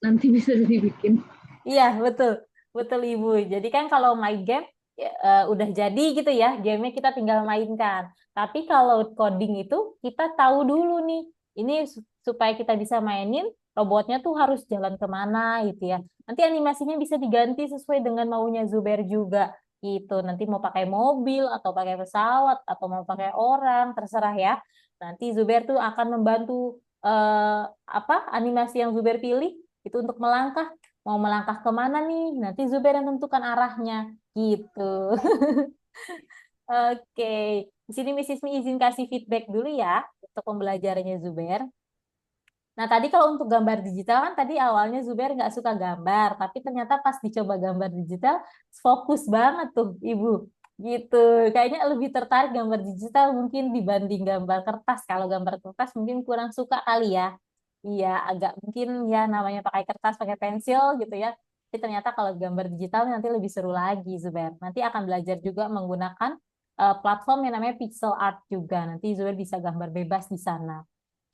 nanti bisa jadi bikin. iya betul, betul Ibu. Jadi kan kalau main game ya, udah jadi gitu ya, gamenya kita tinggal mainkan. Tapi kalau coding itu kita tahu dulu nih, ini supaya kita bisa mainin robotnya tuh harus jalan kemana gitu ya. Nanti animasinya bisa diganti sesuai dengan maunya Zuber juga gitu. Nanti mau pakai mobil atau pakai pesawat atau mau pakai orang terserah ya. Nanti Zuber tuh akan membantu apa animasi yang Zuber pilih itu untuk melangkah. Mau melangkah kemana nih? Nanti Zuber yang tentukan arahnya gitu. Oke, di sini Mrs. Mi izin kasih feedback dulu ya untuk pembelajarannya Zuber. Nah, tadi kalau untuk gambar digital kan tadi awalnya Zuber nggak suka gambar, tapi ternyata pas dicoba gambar digital fokus banget tuh Ibu. Gitu. Kayaknya lebih tertarik gambar digital mungkin dibanding gambar kertas. Kalau gambar kertas mungkin kurang suka kali ya. Iya, agak mungkin ya namanya pakai kertas, pakai pensil gitu ya. Tapi ternyata kalau gambar digital nanti lebih seru lagi, Zuber. Nanti akan belajar juga menggunakan platform yang namanya pixel art juga. Nanti Zuber bisa gambar bebas di sana.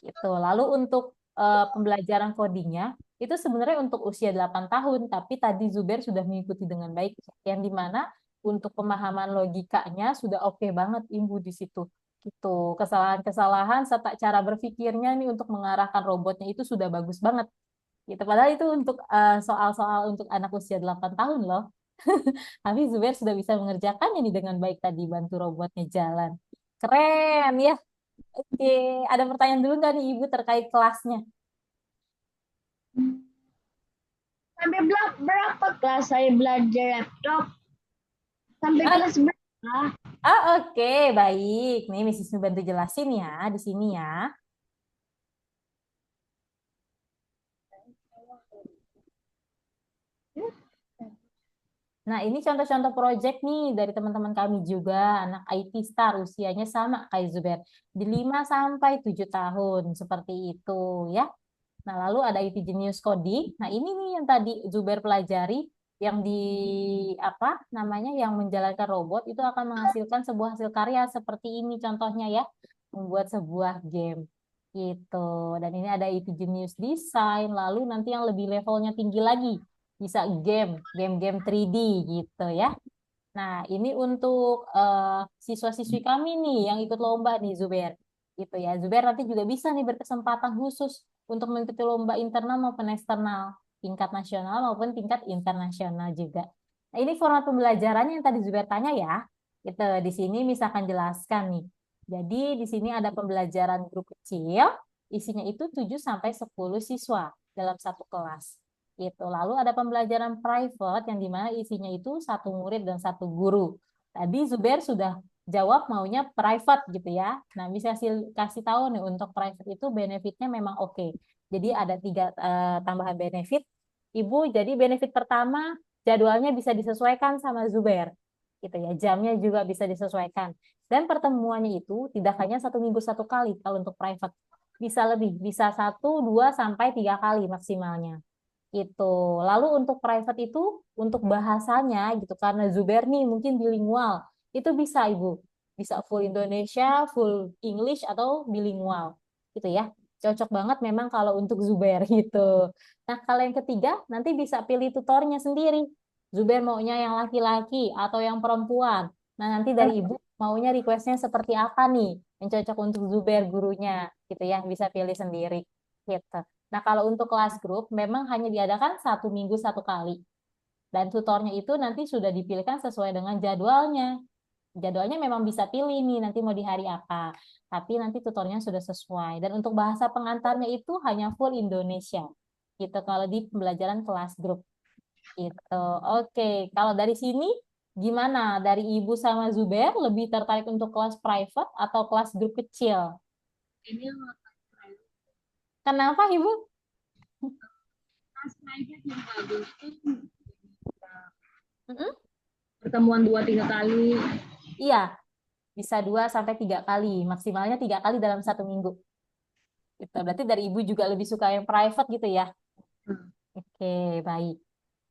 Gitu. Lalu untuk pembelajaran codingnya itu sebenarnya untuk usia 8 tahun, tapi tadi Zuber sudah mengikuti dengan baik, yang dimana untuk pemahaman logikanya sudah oke banget Ibu di situ. Gitu. Kesalahan-kesalahan serta cara berpikirnya nih untuk mengarahkan robotnya itu sudah bagus banget. Gitu. Padahal itu untuk soal-soal untuk anak usia 8 tahun loh. Tapi Zuber sudah bisa mengerjakannya nih dengan baik tadi bantu robotnya jalan. Keren ya. Oke, ada pertanyaan dulu nggak nih Ibu terkait kelasnya? Sampai berapa kelas saya belajar laptop? Sampai Ah, kelas berapa? oke, baik. Nih, Mrs. Mi bantu jelasin ya di sini ya. Nah, ini contoh-contoh project nih dari teman-teman kami juga, anak IT Star, usianya sama kayak Zuber, di 5 sampai 7 tahun, seperti itu ya. Nah, lalu ada IT Genius Coding. Nah, ini nih yang tadi Zuber pelajari, yang di apa namanya, yang menjalankan robot itu akan menghasilkan sebuah hasil karya seperti ini contohnya ya, membuat sebuah game gitu. Dan ini ada IT Genius Design, lalu nanti yang lebih levelnya tinggi lagi bisa game-game 3D gitu ya. Nah, ini untuk siswa-siswi kami nih yang ikut lomba nih Zuber. Gitu ya. Zuber nanti juga bisa nih berkesempatan khusus untuk mengikuti lomba internal maupun eksternal, tingkat nasional maupun tingkat internasional juga. Nah, ini format pembelajarannya yang tadi Zuber tanya ya. Gitu, di sini misalkan jelaskan nih. Jadi di sini ada pembelajaran grup kecil, isinya itu 7 sampai 10 siswa dalam satu kelas gitu. Lalu ada pembelajaran private yang dimana isinya itu satu murid dan satu guru. Tadi Zuber sudah jawab maunya private gitu ya. Nah, bisa kasih tahu nih untuk private itu benefitnya memang oke. Jadi ada 3 tambahan benefit. Ibu, jadi benefit pertama jadwalnya bisa disesuaikan sama Zuber. Gitu ya. Jamnya juga bisa disesuaikan. Dan pertemuannya itu tidak hanya 1 minggu 1 kali kalau untuk private. Bisa lebih, bisa 1, 2, sampai 3 kali maksimalnya gitu. Lalu untuk private itu untuk bahasanya gitu karena Zuber nih mungkin bilingual. Itu bisa Ibu. Bisa full Indonesia, full English atau bilingual. Gitu ya. Cocok banget memang kalau untuk Zuber gitu. Nah, kalau yang ketiga nanti bisa pilih tutornya sendiri. Zuber maunya yang laki-laki atau yang perempuan. Nah, nanti dari Ibu maunya requestnya seperti apa nih yang cocok untuk Zuber gurunya gitu ya. Bisa pilih sendiri gitu. Nah, kalau untuk kelas grup memang hanya diadakan 1 minggu 1 kali. Dan tutornya itu nanti sudah dipilihkan sesuai dengan jadwalnya. Jadwalnya memang bisa pilih nih nanti mau di hari apa. Tapi nanti tutornya sudah sesuai. Dan untuk bahasa pengantarnya itu hanya full Indonesia. Gitu kalau di pembelajaran kelas grup. Gitu. Oke, kalau dari sini gimana? Dari Ibu sama Zuber lebih tertarik untuk kelas private atau kelas grup kecil? Ini Kenapa Ibu? kelas private yang bagus tuh Mm-mm. pertemuan 2-3 kali. Iya, bisa 2 sampai 3 kali. Maksimalnya 3 kali dalam 1 minggu. Gitu. Berarti dari Ibu juga lebih suka yang private gitu ya? Hmm. Oke, baik.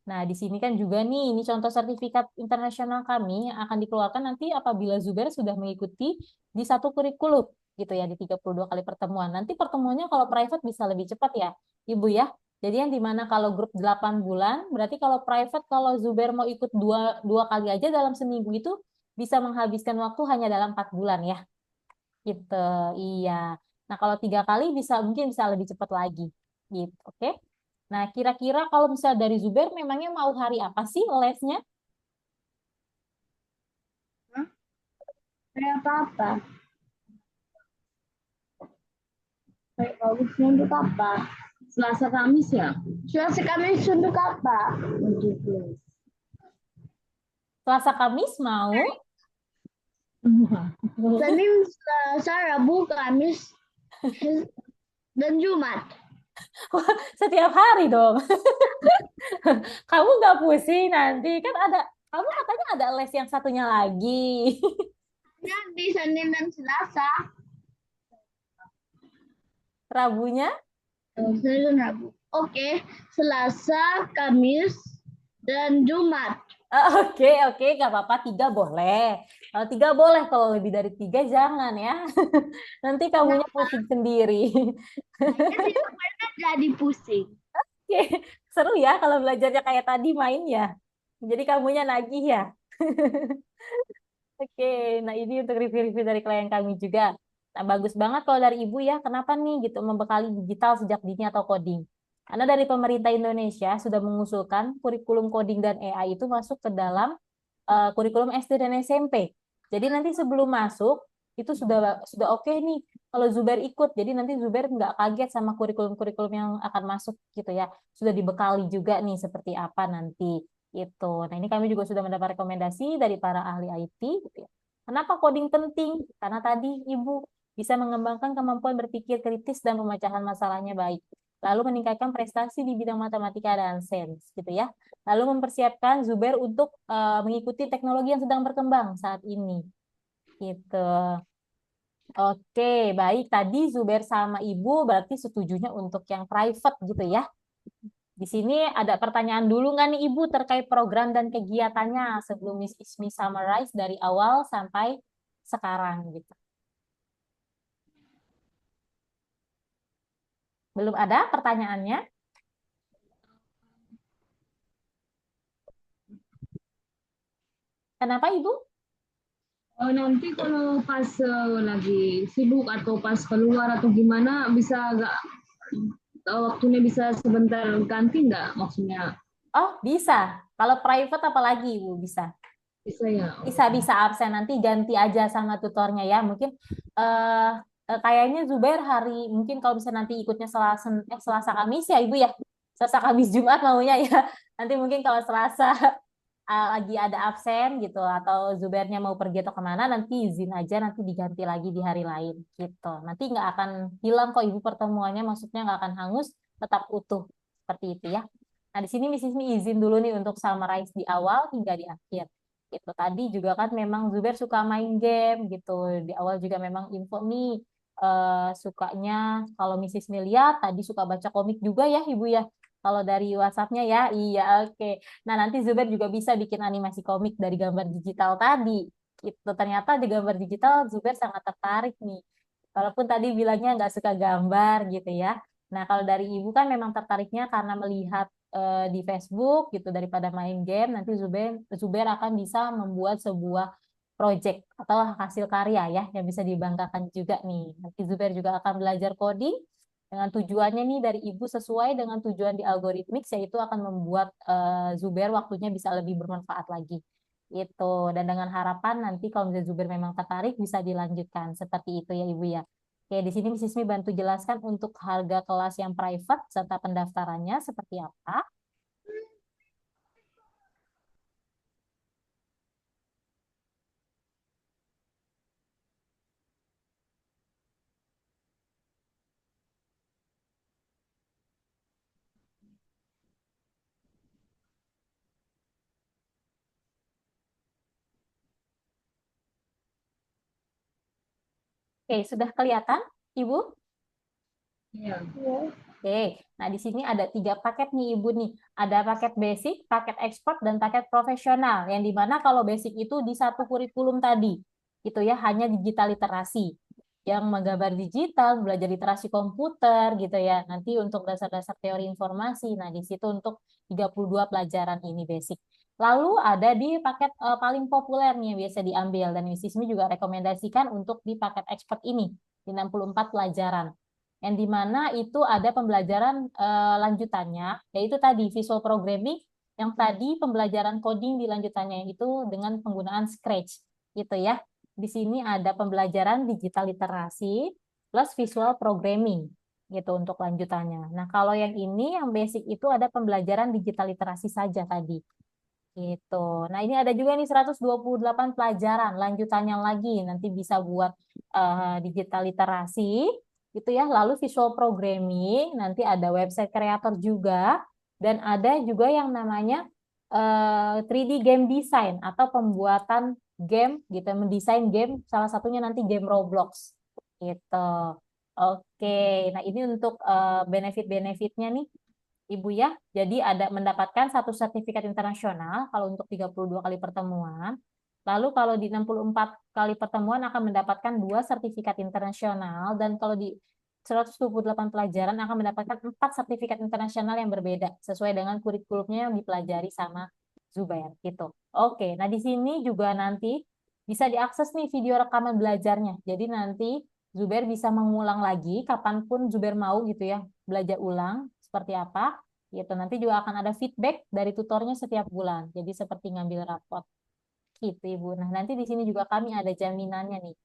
Nah, di sini kan juga nih, ini contoh sertifikat internasional kami yang akan dikeluarkan nanti apabila Zuber sudah mengikuti di satu kurikulum, gitu ya, di 32 kali pertemuan. Nanti pertemuannya kalau private bisa lebih cepat ya, Ibu ya. Jadi yang dimana kalau grup 8 bulan, berarti kalau private, kalau Zuber mau ikut dua kali aja dalam seminggu itu, bisa menghabiskan waktu hanya dalam 4 bulan ya. Gitu, iya. Nah, kalau 3 kali mungkin bisa lebih cepat lagi. Gitu, oke? Nah, kira-kira kalau misalnya dari Zuber, memangnya mau hari apa sih lesnya? Kayak apa? Kayak bagusnya untuk apa? Selasa Kamis ya? Selasa Kamis untuk apa? Untuk les. Selasa Kamis mau? Senin, Selasa, Rabu, Kamis, dan Jumat. Setiap hari dong. Kamu nggak pusing nanti? Kan kamu katanya ada les yang satunya lagi. Di Senin dan Selasa. Rabunya? Senin dan Rabu. Oke, Selasa, Kamis, dan Jumat. Oke, oke, nggak apa-apa. 3 boleh. Kalau 3 boleh, kalau lebih dari 3 jangan ya. Nanti kamunya pusing sendiri. Jadi pernah jadi pusing. Oke, seru ya kalau belajarnya kayak tadi main ya. Jadi kamunya nagih ya. Oke, nah ini untuk review-review dari klien kami juga. Nah, bagus banget kalau dari Ibu ya. Kenapa nih gitu membekali digital sejak dini atau coding? Karena dari pemerintah Indonesia sudah mengusulkan kurikulum coding dan AI itu masuk ke dalam kurikulum SD dan SMP. Jadi nanti sebelum masuk itu sudah oke nih kalau Zuber ikut. Jadi nanti Zuber nggak kaget sama kurikulum-kurikulum yang akan masuk gitu ya. Sudah dibekali juga nih seperti apa nanti itu. Nah, ini kami juga sudah mendapat rekomendasi dari para ahli IT gitu ya. Kenapa coding penting? Karena tadi Ibu bisa mengembangkan kemampuan berpikir kritis dan pemecahan masalahnya baik. Lalu meningkatkan prestasi di bidang matematika dan sains gitu ya. Lalu mempersiapkan Zuber untuk mengikuti teknologi yang sedang berkembang saat ini. Gitu. Oke, baik. Tadi Zuber sama Ibu berarti setujunya untuk yang private gitu ya. Di sini ada pertanyaan dulu nggak nih Ibu terkait program dan kegiatannya sebelum Miss Ismi summarize dari awal sampai sekarang gitu. Belum ada pertanyaannya? Kenapa Ibu? Nanti kalau pas lagi sibuk atau pas keluar atau gimana bisa agak waktunya bisa sebentar ganti nggak maksudnya? Oh, bisa. Kalau private apalagi Ibu bisa. Bisa ya? Bisa absen nanti ganti aja sama tutornya ya. Mungkin eh kayaknya Zubair mungkin kalau bisa nanti ikutnya Selasa Kamis ya Ibu ya. Selasa Kamis Jumat maunya ya. Nanti mungkin kalau Selasa lagi ada absen gitu atau Zubairnya mau pergi atau kemana nanti izin aja nanti diganti lagi di hari lain gitu. Nanti nggak akan hilang kok Ibu pertemuannya, maksudnya nggak akan hangus, tetap utuh seperti itu ya. Nah, di sini Miss Ismi izin dulu nih untuk summarize di awal hingga di akhir. Gitu. Tadi juga kan memang Zubair suka main game gitu. Di awal juga memang info nih sukanya kalau Miss Ismi lihat tadi suka baca komik juga ya Ibu ya. Kalau dari WhatsApp-nya ya, iya oke. Nah, nanti Zubair juga bisa bikin animasi komik dari gambar digital tadi. Gitu. Ternyata di gambar digital Zubair sangat tertarik nih. Walaupun tadi bilangnya nggak suka gambar gitu ya. Nah, kalau dari ibu kan memang tertariknya karena melihat di Facebook gitu daripada main game, nanti Zubair akan bisa membuat sebuah project atau hasil karya ya yang bisa dibanggakan juga nih. Nanti Zubair juga akan belajar coding dengan tujuannya nih dari ibu sesuai dengan tujuan di algoritmik yaitu akan membuat Zubair waktunya bisa lebih bermanfaat lagi. Itu. Dan dengan harapan nanti kalau misalnya Zubair memang tertarik bisa dilanjutkan seperti itu ya Ibu ya. Oke, di sini Mrs. Mi bantu jelaskan untuk harga kelas yang private serta pendaftarannya seperti apa. Oke, sudah kelihatan Ibu? Iya. Ya. Oke, nah di sini ada 3 paket nih Ibu nih. Ada paket basic, paket expert, dan paket profesional. Yang dimana kalau basic itu di satu kurikulum tadi. Itu ya, hanya digital literasi. Yang menggambar digital, belajar literasi komputer gitu ya. Nanti untuk dasar-dasar teori informasi. Nah, di situ untuk 32 pelajaran ini basic. Lalu ada di paket paling populer nih yang biasa diambil. Dan Sismi juga rekomendasikan untuk di paket expert ini. Di 64 pelajaran yang dimana itu ada pembelajaran lanjutannya, yaitu tadi visual programming, yang tadi pembelajaran coding di lanjutannya itu dengan penggunaan Scratch, gitu ya. Di sini ada pembelajaran digital literasi plus visual programming, gitu untuk lanjutannya. Nah, kalau yang ini yang basic itu ada pembelajaran digital literasi saja tadi. Gitu. Nah, ini ada juga nih 128 pelajaran lanjutannya lagi. Nanti bisa buat digital literasi gitu ya. Lalu visual programming, nanti ada website creator juga dan ada juga yang namanya 3D game design atau pembuatan game gitu, mendesain game salah satunya nanti game Roblox gitu. Oke. Nah, ini untuk benefit-benefitnya nih Ibu ya. Jadi ada mendapatkan 1 sertifikat internasional kalau untuk 32 kali pertemuan. Lalu kalau di 64 kali pertemuan akan mendapatkan 2 sertifikat internasional dan kalau di 128 pelajaran akan mendapatkan 4 sertifikat internasional yang berbeda sesuai dengan kurikulumnya yang dipelajari sama Zubair gitu. Oke, nah di sini juga nanti bisa diakses nih video rekaman belajarnya. Jadi nanti Zubair bisa mengulang lagi kapanpun Zubair mau gitu ya, belajar ulang seperti apa gitu. Nanti juga akan ada feedback dari tutornya setiap bulan. Jadi seperti ngambil rapot gitu Ibu. Nah, nanti di sini juga kami ada jaminannya nih.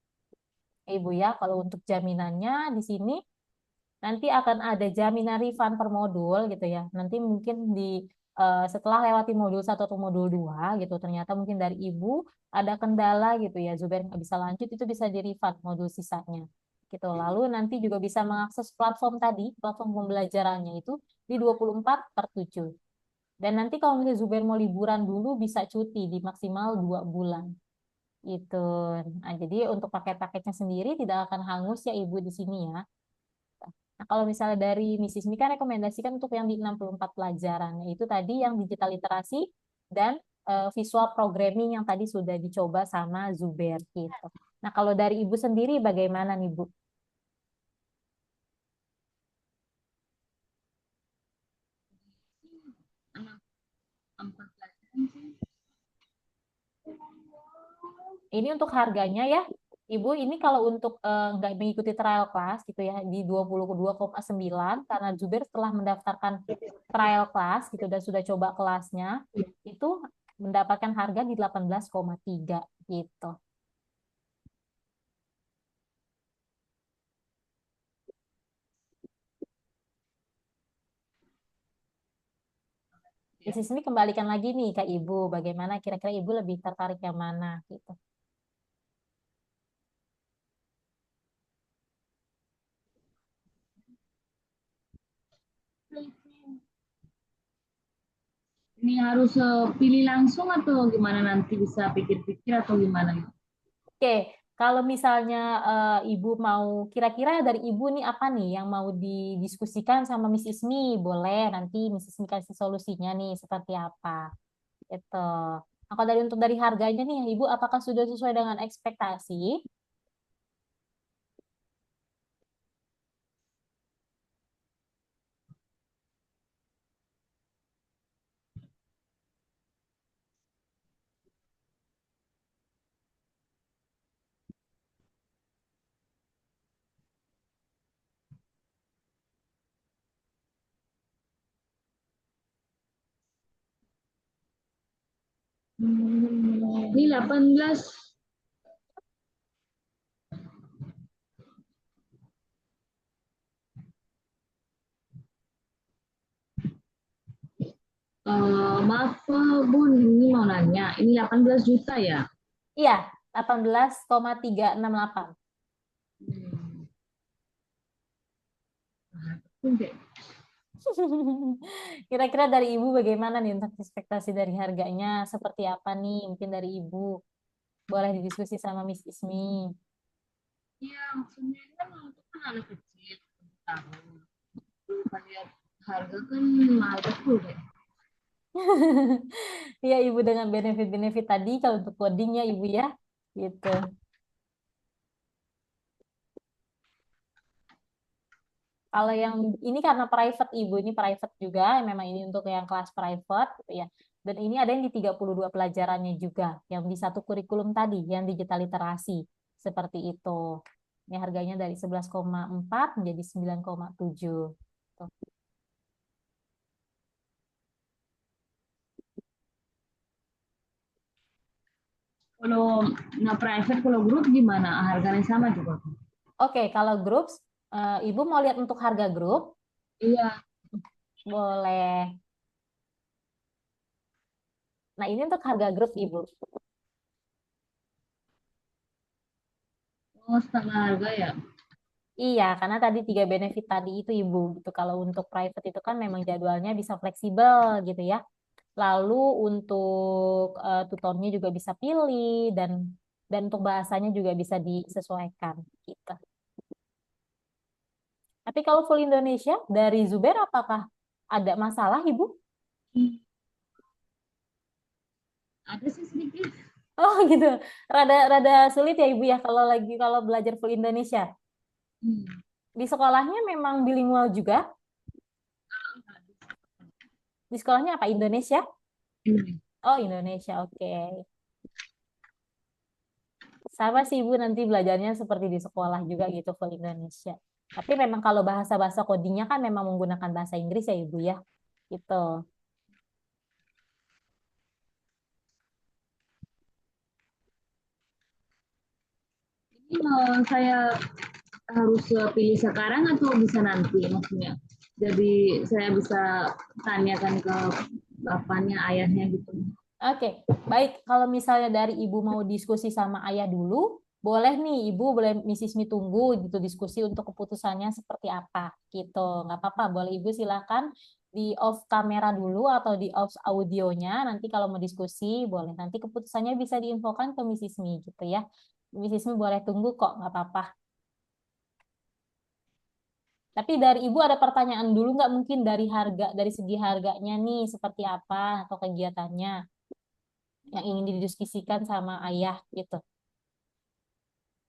Ibu ya, kalau untuk jaminannya di sini nanti akan ada jaminan refund per modul gitu ya. Nanti mungkin setelah lewati modul 1 atau modul 2 gitu, ternyata mungkin dari Ibu ada kendala gitu ya, Zubair nggak bisa lanjut, itu bisa di refund modul sisanya. Gitu. Lalu nanti juga bisa mengakses platform tadi, platform pembelajarannya itu di 24/7. Dan nanti kalau misalnya Zubair mau liburan dulu bisa cuti di maksimal 2 bulan. Itu. Nah, jadi untuk paket-paketnya sendiri tidak akan hangus ya Ibu di sini ya. Nah, kalau misalnya dari Mrs. Mi kan rekomendasikan untuk yang di 64 pelajaran, yaitu tadi yang digital literasi dan visual programming yang tadi sudah dicoba sama Zubair gitu. Nah, kalau dari Ibu sendiri bagaimana nih, Bu? Enam empat pelajaran sih. Ini untuk harganya ya, Ibu, ini kalau untuk nggak mengikuti trial class gitu ya, di 22,9 karena Zubair setelah mendaftarkan trial class gitu dan sudah coba kelasnya, itu mendapatkan harga di 18,3 gitu. Di sini kembalikan lagi nih ke Ibu, bagaimana kira-kira Ibu lebih tertarik yang mana gitu. Ini harus pilih langsung atau gimana nanti bisa pikir-pikir atau gimana? Oke, kalau misalnya Ibu mau, kira-kira dari Ibu nih apa nih yang mau didiskusikan sama Miss Ismi, boleh nanti Miss Ismi kasih solusinya nih seperti apa. Gitu. Nah, kalau dari harganya nih, Ibu apakah sudah sesuai dengan ekspektasi? Ini 18. Maaf Bun, ini mau nanya. Ini 18 juta ya? Iya, 18,368. Oke. Kira-kira dari Ibu bagaimana nih untuk ekspektasi dari harganya? Seperti apa nih? Mungkin dari Ibu. Boleh didiskusi sama Miss Ismi. Iya, maksudnya ini kan untuk kan anak kecil, tahun. Lupa lihat harga kan mahal betul deh. Iya, Ibu dengan benefit-benefit tadi kalau untuk codingnya Ibu ya. Gitu. Kalau yang ini karena private Ibu, ini private juga, memang ini untuk yang kelas private gitu ya. Dan ini ada yang di 32 pelajarannya juga, yang di satu kurikulum tadi, yang digital literasi. Seperti itu. Ini harganya dari 11,4 menjadi 9,7. Tuh. Kalau private, kalau grup gimana? Harganya sama juga? Oke, kalau grup, Ibu mau lihat untuk harga grup? Iya. Boleh. Nah, ini untuk harga grup Ibu. Oh, setengah harga ya? Iya, karena tadi 3 benefit tadi itu Ibu. Gitu. Kalau untuk private itu kan memang jadwalnya bisa fleksibel gitu ya. Lalu untuk tutornya juga bisa pilih dan untuk bahasanya juga bisa disesuaikan gitu. Tapi kalau full Indonesia dari Zuber apakah ada masalah Ibu? Ada sih sedikit. Oh gitu. Rada sulit ya Ibu ya kalau belajar full Indonesia. Di sekolahnya memang bilingual juga? Di sekolahnya apa? Indonesia? Oh, Indonesia. Oke. Sama sih Ibu nanti belajarnya seperti di sekolah juga gitu full Indonesia. Tapi memang kalau bahasa-bahasa codingnya kan memang menggunakan bahasa Inggris ya Ibu ya. Gitu. Ini saya harus pilih sekarang atau bisa nanti maksudnya? Jadi saya bisa tanyakan ke bapaknya, ayahnya gitu. Oke, baik. Kalau misalnya dari Ibu mau diskusi sama ayah dulu, boleh nih Ibu, boleh Mrs. Mi tunggu gitu diskusi untuk keputusannya seperti apa gitu. Nggak apa-apa, boleh Ibu silakan di off kamera dulu atau di off audionya. Nanti kalau mau diskusi, boleh. Nanti keputusannya bisa diinfokan ke Mrs. Mi gitu ya. Mrs. Mi boleh tunggu kok, nggak apa-apa. Tapi dari Ibu ada pertanyaan dulu nggak mungkin dari segi harganya nih seperti apa atau kegiatannya yang ingin didiskusikan sama ayah gitu.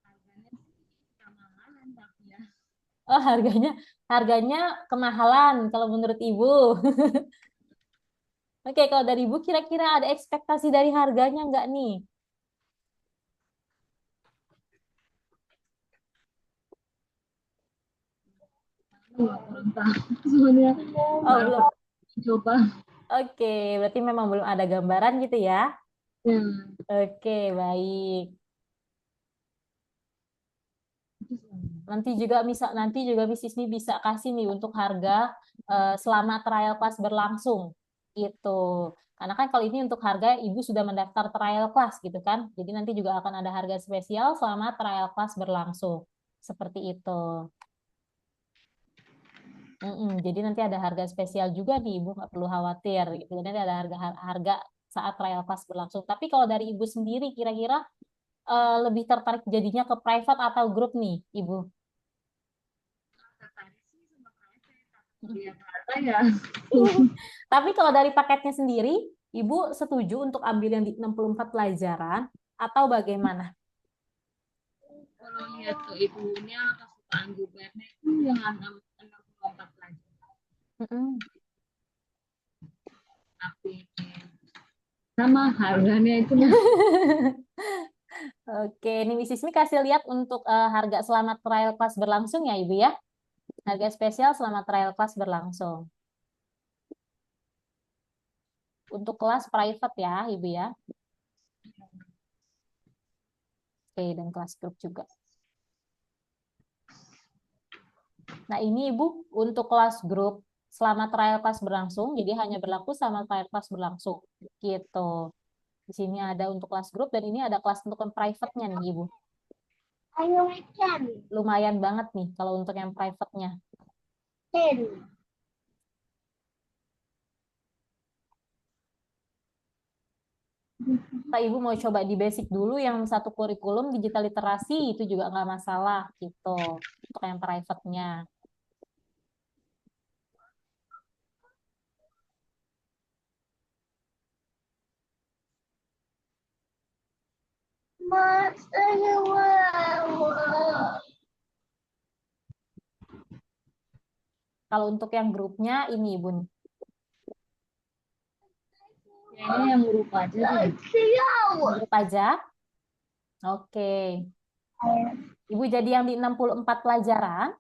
Harganya sih kemahalan tapi ya. Oh, harganya kemahalan kalau menurut Ibu. Oke, kalau dari Ibu kira-kira ada ekspektasi dari harganya nggak nih? Kurang tahu soalnya Oh, baru belum. coba. Oke, berarti memang belum ada gambaran gitu ya. Ya. Oke, baik. Nanti juga bisnis ini bisa kasih nih untuk harga selama trial class berlangsung gitu. Karena kan kalau ini untuk harga Ibu sudah mendaftar trial class gitu kan. Jadi nanti juga akan ada harga spesial selama trial class berlangsung. Seperti itu. Jadi nanti ada harga spesial juga nih Ibu nggak perlu khawatir gitu. Jadi nanti ada harga saat trial class berlangsung. Tapi kalau dari Ibu sendiri kira-kira lebih tertarik jadinya ke private atau grup nih Ibu? Lihat harga ya. Tapi kalau dari paketnya sendiri, Ibu setuju untuk ambil yang di 64 pelajaran atau bagaimana? Kalau lihat ke itunya kesukaan Zubairnya itu yang 64 pelajaran. Mm-mm. Tapi sama harganya itu Oke, ini Miss Ismi kasih lihat untuk harga selama trial class berlangsung ya Ibu ya. Harga spesial selama trial class berlangsung. Untuk kelas private ya Ibu ya. dan kelas grup juga. Nah, ini Ibu untuk kelas grup selama trial kelas berlangsung, jadi hanya berlaku selama trial kelas berlangsung. Gitu. Di sini ada untuk kelas grup dan ini ada kelas untuk yang private-nya nih, Ibu. Ayo makan. Lumayan banget nih kalau untuk yang private-nya. 10. Pak Ibu mau coba di basic dulu yang satu kurikulum digital literasi itu juga nggak masalah gitu untuk yang private-nya. Mas, ayo Kalau untuk yang grupnya ini Ibu. Kayaknya yang grup aja deh. Grup aja. Oke. Ibu jadi yang di 64 pelajaran.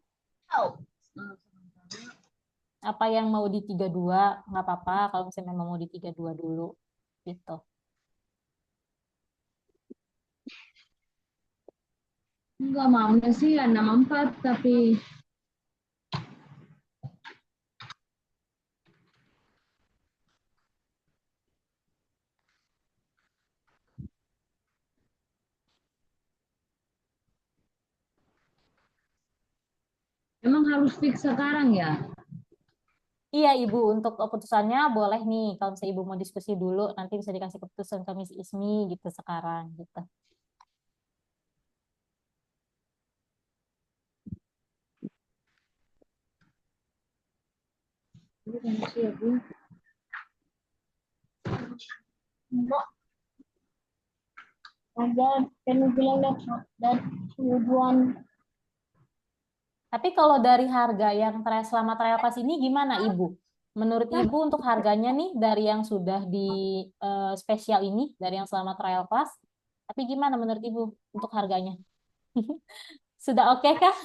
Apa yang mau di 32 nggak apa-apa kalau misalnya memang mau di 32 dulu gitu. Enggak maunya sih 64 tapi emang harus fix sekarang ya? Iya Ibu, untuk keputusannya boleh nih kalau misalnya Ibu mau diskusi dulu nanti bisa dikasih keputusan ke Miss Ismi gitu sekarang gitu. Ini kan sih ya, Bu. Ada penuh bilang that tujuan. Tapi kalau dari harga yang selama trial class ini gimana Ibu? Menurut Ibu untuk harganya nih dari yang sudah di spesial ini, dari yang selama trial class, tapi gimana menurut Ibu untuk harganya? Sudah oke kah?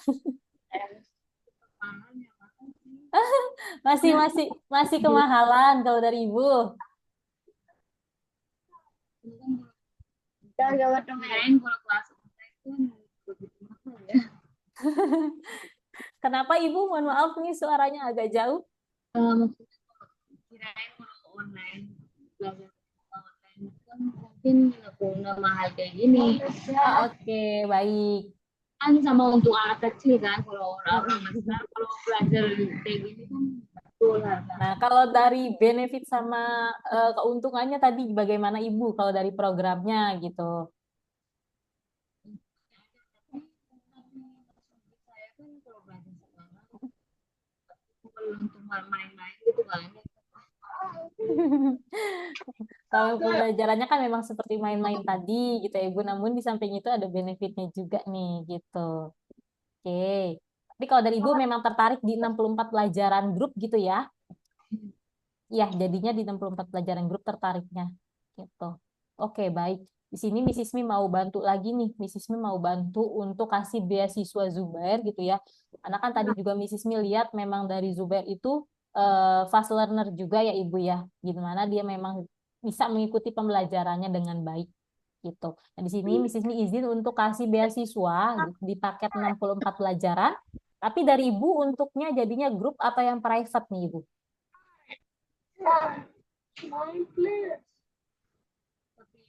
Masih masih masih kemahalan kalau dari Ibu. Dan gawat Kirain kalau kelas online kan begitu mahal ya. Kenapa Ibu? Mohon maaf nih suaranya agak jauh. Maksudnya kirain kalau online belajar online kan mungkin nggak mahal kayak gini. Oke, baik. Kan sama untuk anak kecil kan kalau orang besar kalau belajar kayak gini kan betul harga. Nah, kalau dari benefit sama keuntungannya tadi bagaimana Ibu kalau dari programnya gitu? Saya kan kalau belajar sekarang perlu untuk main-main gitu kan. Kalau pembelajarannya kan memang seperti main-main tadi gitu ya Ibu, namun di samping itu ada benefitnya juga nih gitu. Oke. Tapi kalau dari Ibu memang tertarik di 64 pelajaran grup gitu ya? Iya, jadinya di 64 pelajaran grup tertariknya gitu. Oke, baik. Di sini Miss Ismi mau bantu lagi nih. Miss Ismi mau bantu untuk kasih beasiswa Zubair gitu ya. Karena kan tadi juga Miss Ismi lihat memang dari Zubair itu fast learner juga ya Ibu ya. Gimana dia memang bisa mengikuti pembelajarannya dengan baik gitu. Nah, di sini Miss Ismi izin untuk kasih beasiswa di paket 64 pelajaran. Tapi dari Ibu untuknya jadinya grup atau yang private nih Ibu? Tapi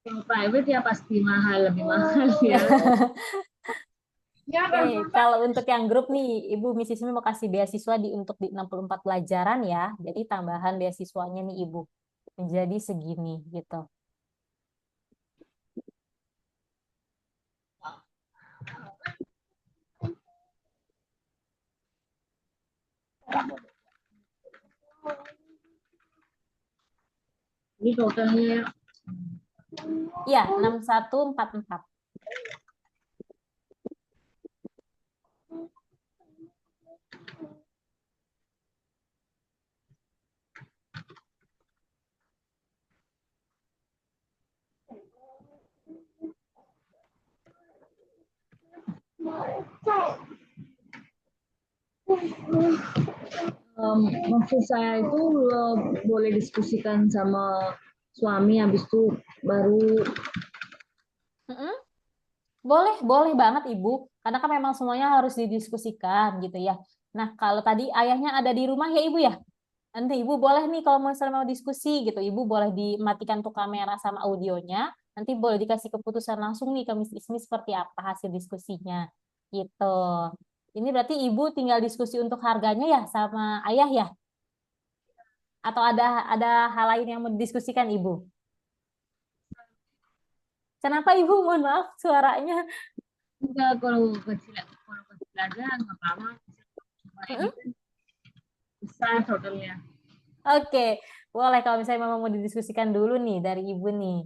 yang private ya pasti mahal, lebih mahal ya. Oke, kalau untuk yang grup nih, Ibu Miss Ismi mau kasih beasiswa untuk di 64 pelajaran ya. Jadi tambahan beasiswanya nih Ibu menjadi segini gitu. Ini totalnya Iya, 6144. maksud saya itu boleh diskusikan sama suami habis itu baru Mm-mm. Boleh, boleh banget Ibu. Karena kan memang semuanya harus didiskusikan gitu ya. Nah, kalau tadi ayahnya ada di rumah ya Ibu ya? Nanti Ibu boleh nih kalau misalnya mau diskusi gitu, Ibu boleh dimatikan tuh kamera sama audionya. Nanti boleh dikasih keputusan langsung nih ke Miss Ismi seperti apa hasil diskusinya. Gitu. Ini berarti Ibu tinggal diskusi untuk harganya ya sama ayah ya? Atau ada hal lain yang mau didiskusikan Ibu? Kenapa Ibu? Mohon maaf suaranya. Enggak, kalau kecil aja nggak apa-apa. Cuma ini Mm-mm. kan besar totalnya. Oke, boleh kalau misalnya memang mau didiskusikan dulu nih dari Ibu nih.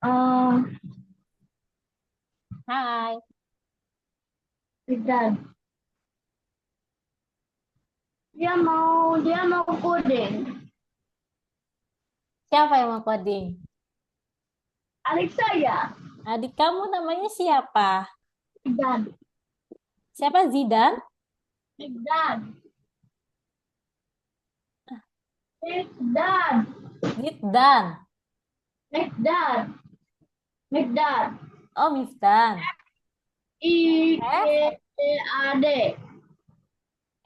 Oh, Hai, dan dia mau coding. siapa yang mau coding? Adik saya, Adik kamu namanya siapa? dan Siapa Zidan? dan dan Ziddan. dan dan Oh, Miftan. I F, K A D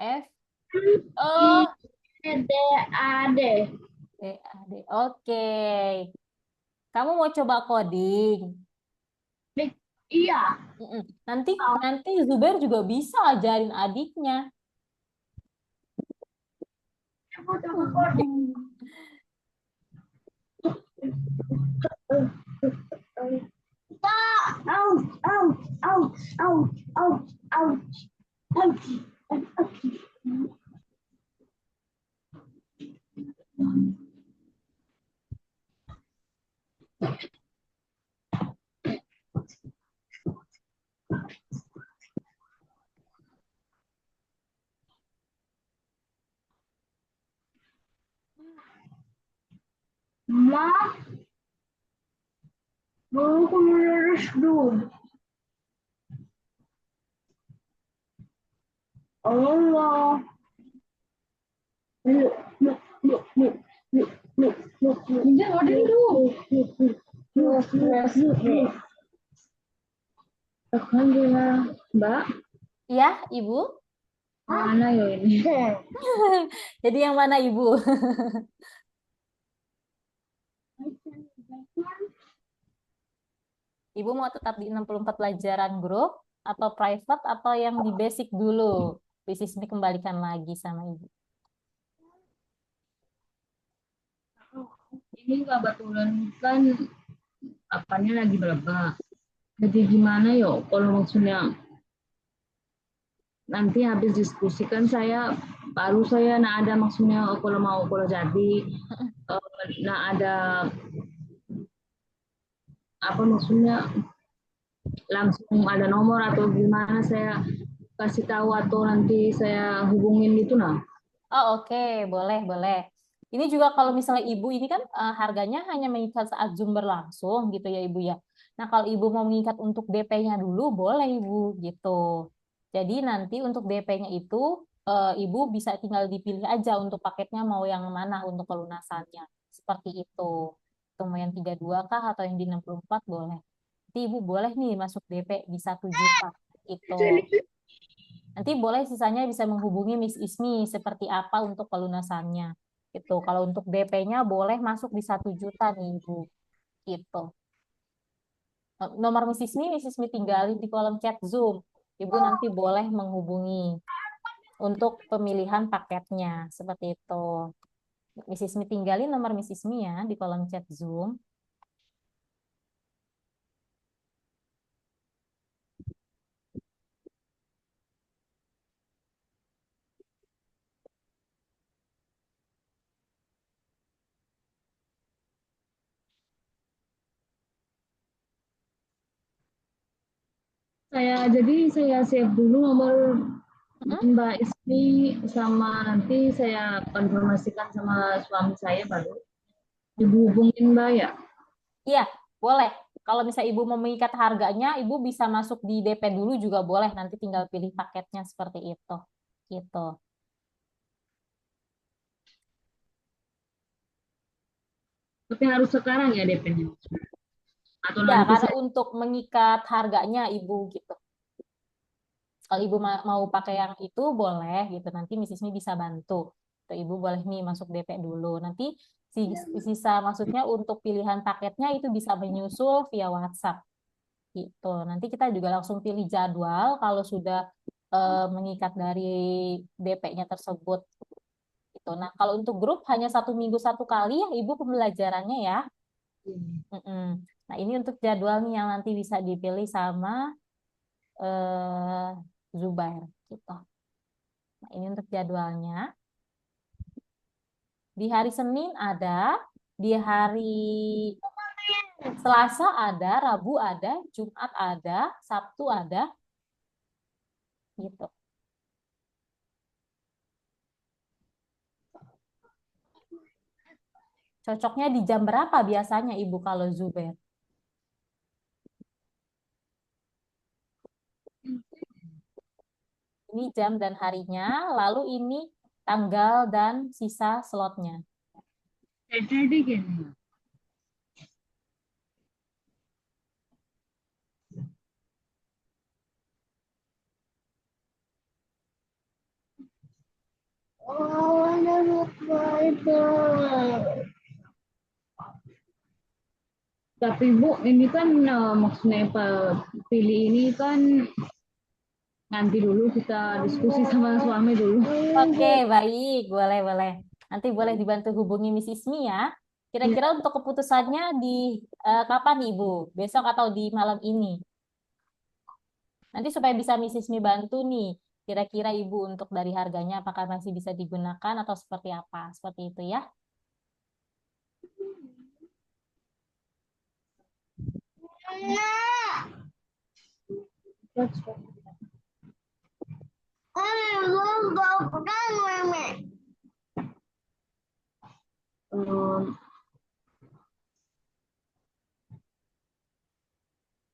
F, I O, D A D. D, A, D. Oke. Kamu mau coba coding? Iya. Mm-mm. Nanti nanti Zubair juga bisa ajarin adiknya. Aku coba coding. Stop! Ouch! Ouch! Ouch! Ouch! Ouch! Ouch! Ouch! Ouch! Ma, baru aku lurus dulu. Allah. Yuk, yuk, yuk, yuk, yuk, yuk, yuk, yuk. Injak coding dulu. Yuk, yuk, yuk, yuk, yuk, yuk. Alhamdulillah, Mbak. Iya, Ibu. Mana ya ini? Jadi yang mana Ibu? Ibu mau tetap di 64 pelajaran grup atau private atau yang di basic dulu? Bisnis ini kembalikan lagi sama Ibu. Ini kebetulan kan apanya lagi berapa. Jadi gimana yo kalau maksudnya nanti habis diskusi kan saya nah ada maksudnya kalau jadi nah ada apa maksudnya langsung ada nomor atau gimana saya kasih tahu atau nanti saya hubungin gitu nah. Oh, oke, boleh, boleh. Ini juga kalau misalnya Ibu ini kan harganya hanya mengikat saat Zoom berlangsung gitu ya Ibu ya. Nah, kalau Ibu mau mengikat untuk DP-nya dulu boleh Ibu gitu. Jadi nanti untuk DP-nya itu Ibu bisa tinggal dipilih aja untuk paketnya mau yang mana untuk pelunasannya. Seperti itu. Itu mau yang 32 kah atau yang di 64 boleh. Nanti Ibu boleh nih masuk DP di 1 juta. Itu. Nanti boleh sisanya bisa menghubungi Miss Ismi seperti apa untuk pelunasannya. Gitu. Kalau untuk DP-nya boleh masuk di 1 juta nih Ibu. Gitu. Nomor Miss Ismi tinggalin di kolom chat Zoom. Ibu nanti boleh menghubungi untuk pemilihan paketnya. Seperti itu. Miss Ismi tinggalin nomor Miss Ismi ya di kolom chat Zoom. Saya save dulu nomor Mm-mm. Mbak Ismi, sama nanti saya konfirmasikan sama suami saya baru Ibu hubungin Mbak ya. Iya, boleh. Kalau misalnya Ibu mau mengikat harganya, Ibu bisa masuk di DP dulu juga boleh. Nanti tinggal pilih paketnya seperti itu. Gitu. Tapi harus sekarang ya DP-nya. Atau Ya, nanti karena saya. untuk mengikat harganya Ibu gitu. Kalau Ibu mau pakai yang itu boleh gitu. Nanti Mrs. Mi bisa bantu. Tuh, Ibu boleh nih masuk DP dulu. Nanti sisa maksudnya untuk pilihan paketnya itu bisa menyusul via WhatsApp gitu. Nanti kita juga langsung pilih jadwal kalau sudah mengikat dari DP-nya tersebut gitu. Nah, kalau untuk grup hanya 1 minggu 1 kali ya Ibu pembelajarannya ya. Mm-mm. Nah, ini untuk jadwalnya yang nanti bisa dipilih sama eh, Zubair gitu. Nah, ini untuk jadwalnya. Di hari Senin ada, di hari Selasa ada, Rabu ada, Jumat ada, Sabtu ada, gitu. Cocoknya di jam berapa biasanya Ibu kalau Zubair? Ini jam dan harinya, lalu ini tanggal dan sisa slotnya. Saturday kayaknya. Oh, I wanna look Bible. Tapi Bu, ini kan maksudnya pilih ini kan nanti dulu kita diskusi sama suami dulu. Oke, baik, boleh, boleh. Nanti boleh dibantu hubungi Miss Ismi ya. Iya. Kira-kira untuk keputusannya di kapan Ibu? Besok atau di malam ini? Nanti supaya bisa Miss Ismi bantu nih. Kira-kira Ibu untuk dari harganya apakah masih bisa digunakan atau seperti apa? Seperti itu ya.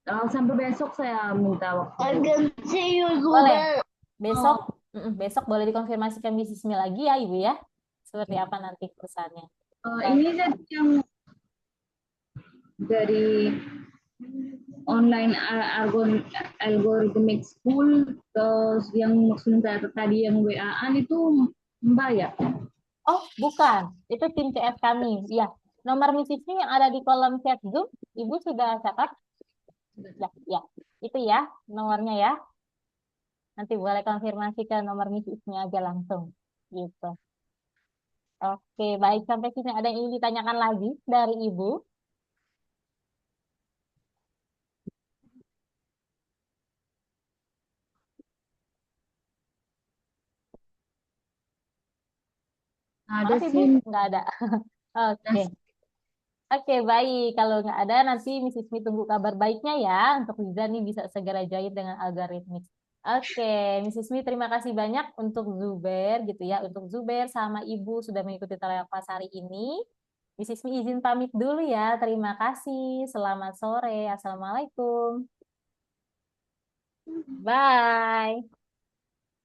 Eh, sampai besok saya minta waktu. I can see you, Boleh. Zubair. Besok, besok boleh dikonfirmasikan Miss Ismi lagi ya Ibu ya. Seperti apa nanti keputusannya. Ini jadi yang dari online algorithmic school, terus yang maksudnya tadi yang WA-an itu Mbak ya? Oh, bukan. Itu tim CS kami. Iya. Nomor Miss Ismi yang ada di kolom chat Zoom, Ibu sudah catat? Ya, ya. Itu ya nomornya ya. Nanti boleh konfirmasi ke nomor Miss Ismi aja langsung. Gitu. Oke, baik. Sampai sini ada yang ingin ditanyakan lagi dari Ibu? Ada Maaf Ibu, sih. nggak ada. Oke. Oke, baik. Kalau nggak ada, nanti Miss Ismi tunggu kabar baiknya ya. Untuk Liza nih bisa segera join dengan algoritmik. Oke, Miss Ismi terima kasih banyak untuk Zuber gitu ya. Untuk Zuber sama Ibu sudah mengikuti telepas hari ini. Miss Ismi izin pamit dulu ya. Terima kasih. Selamat sore. Assalamualaikum. Bye.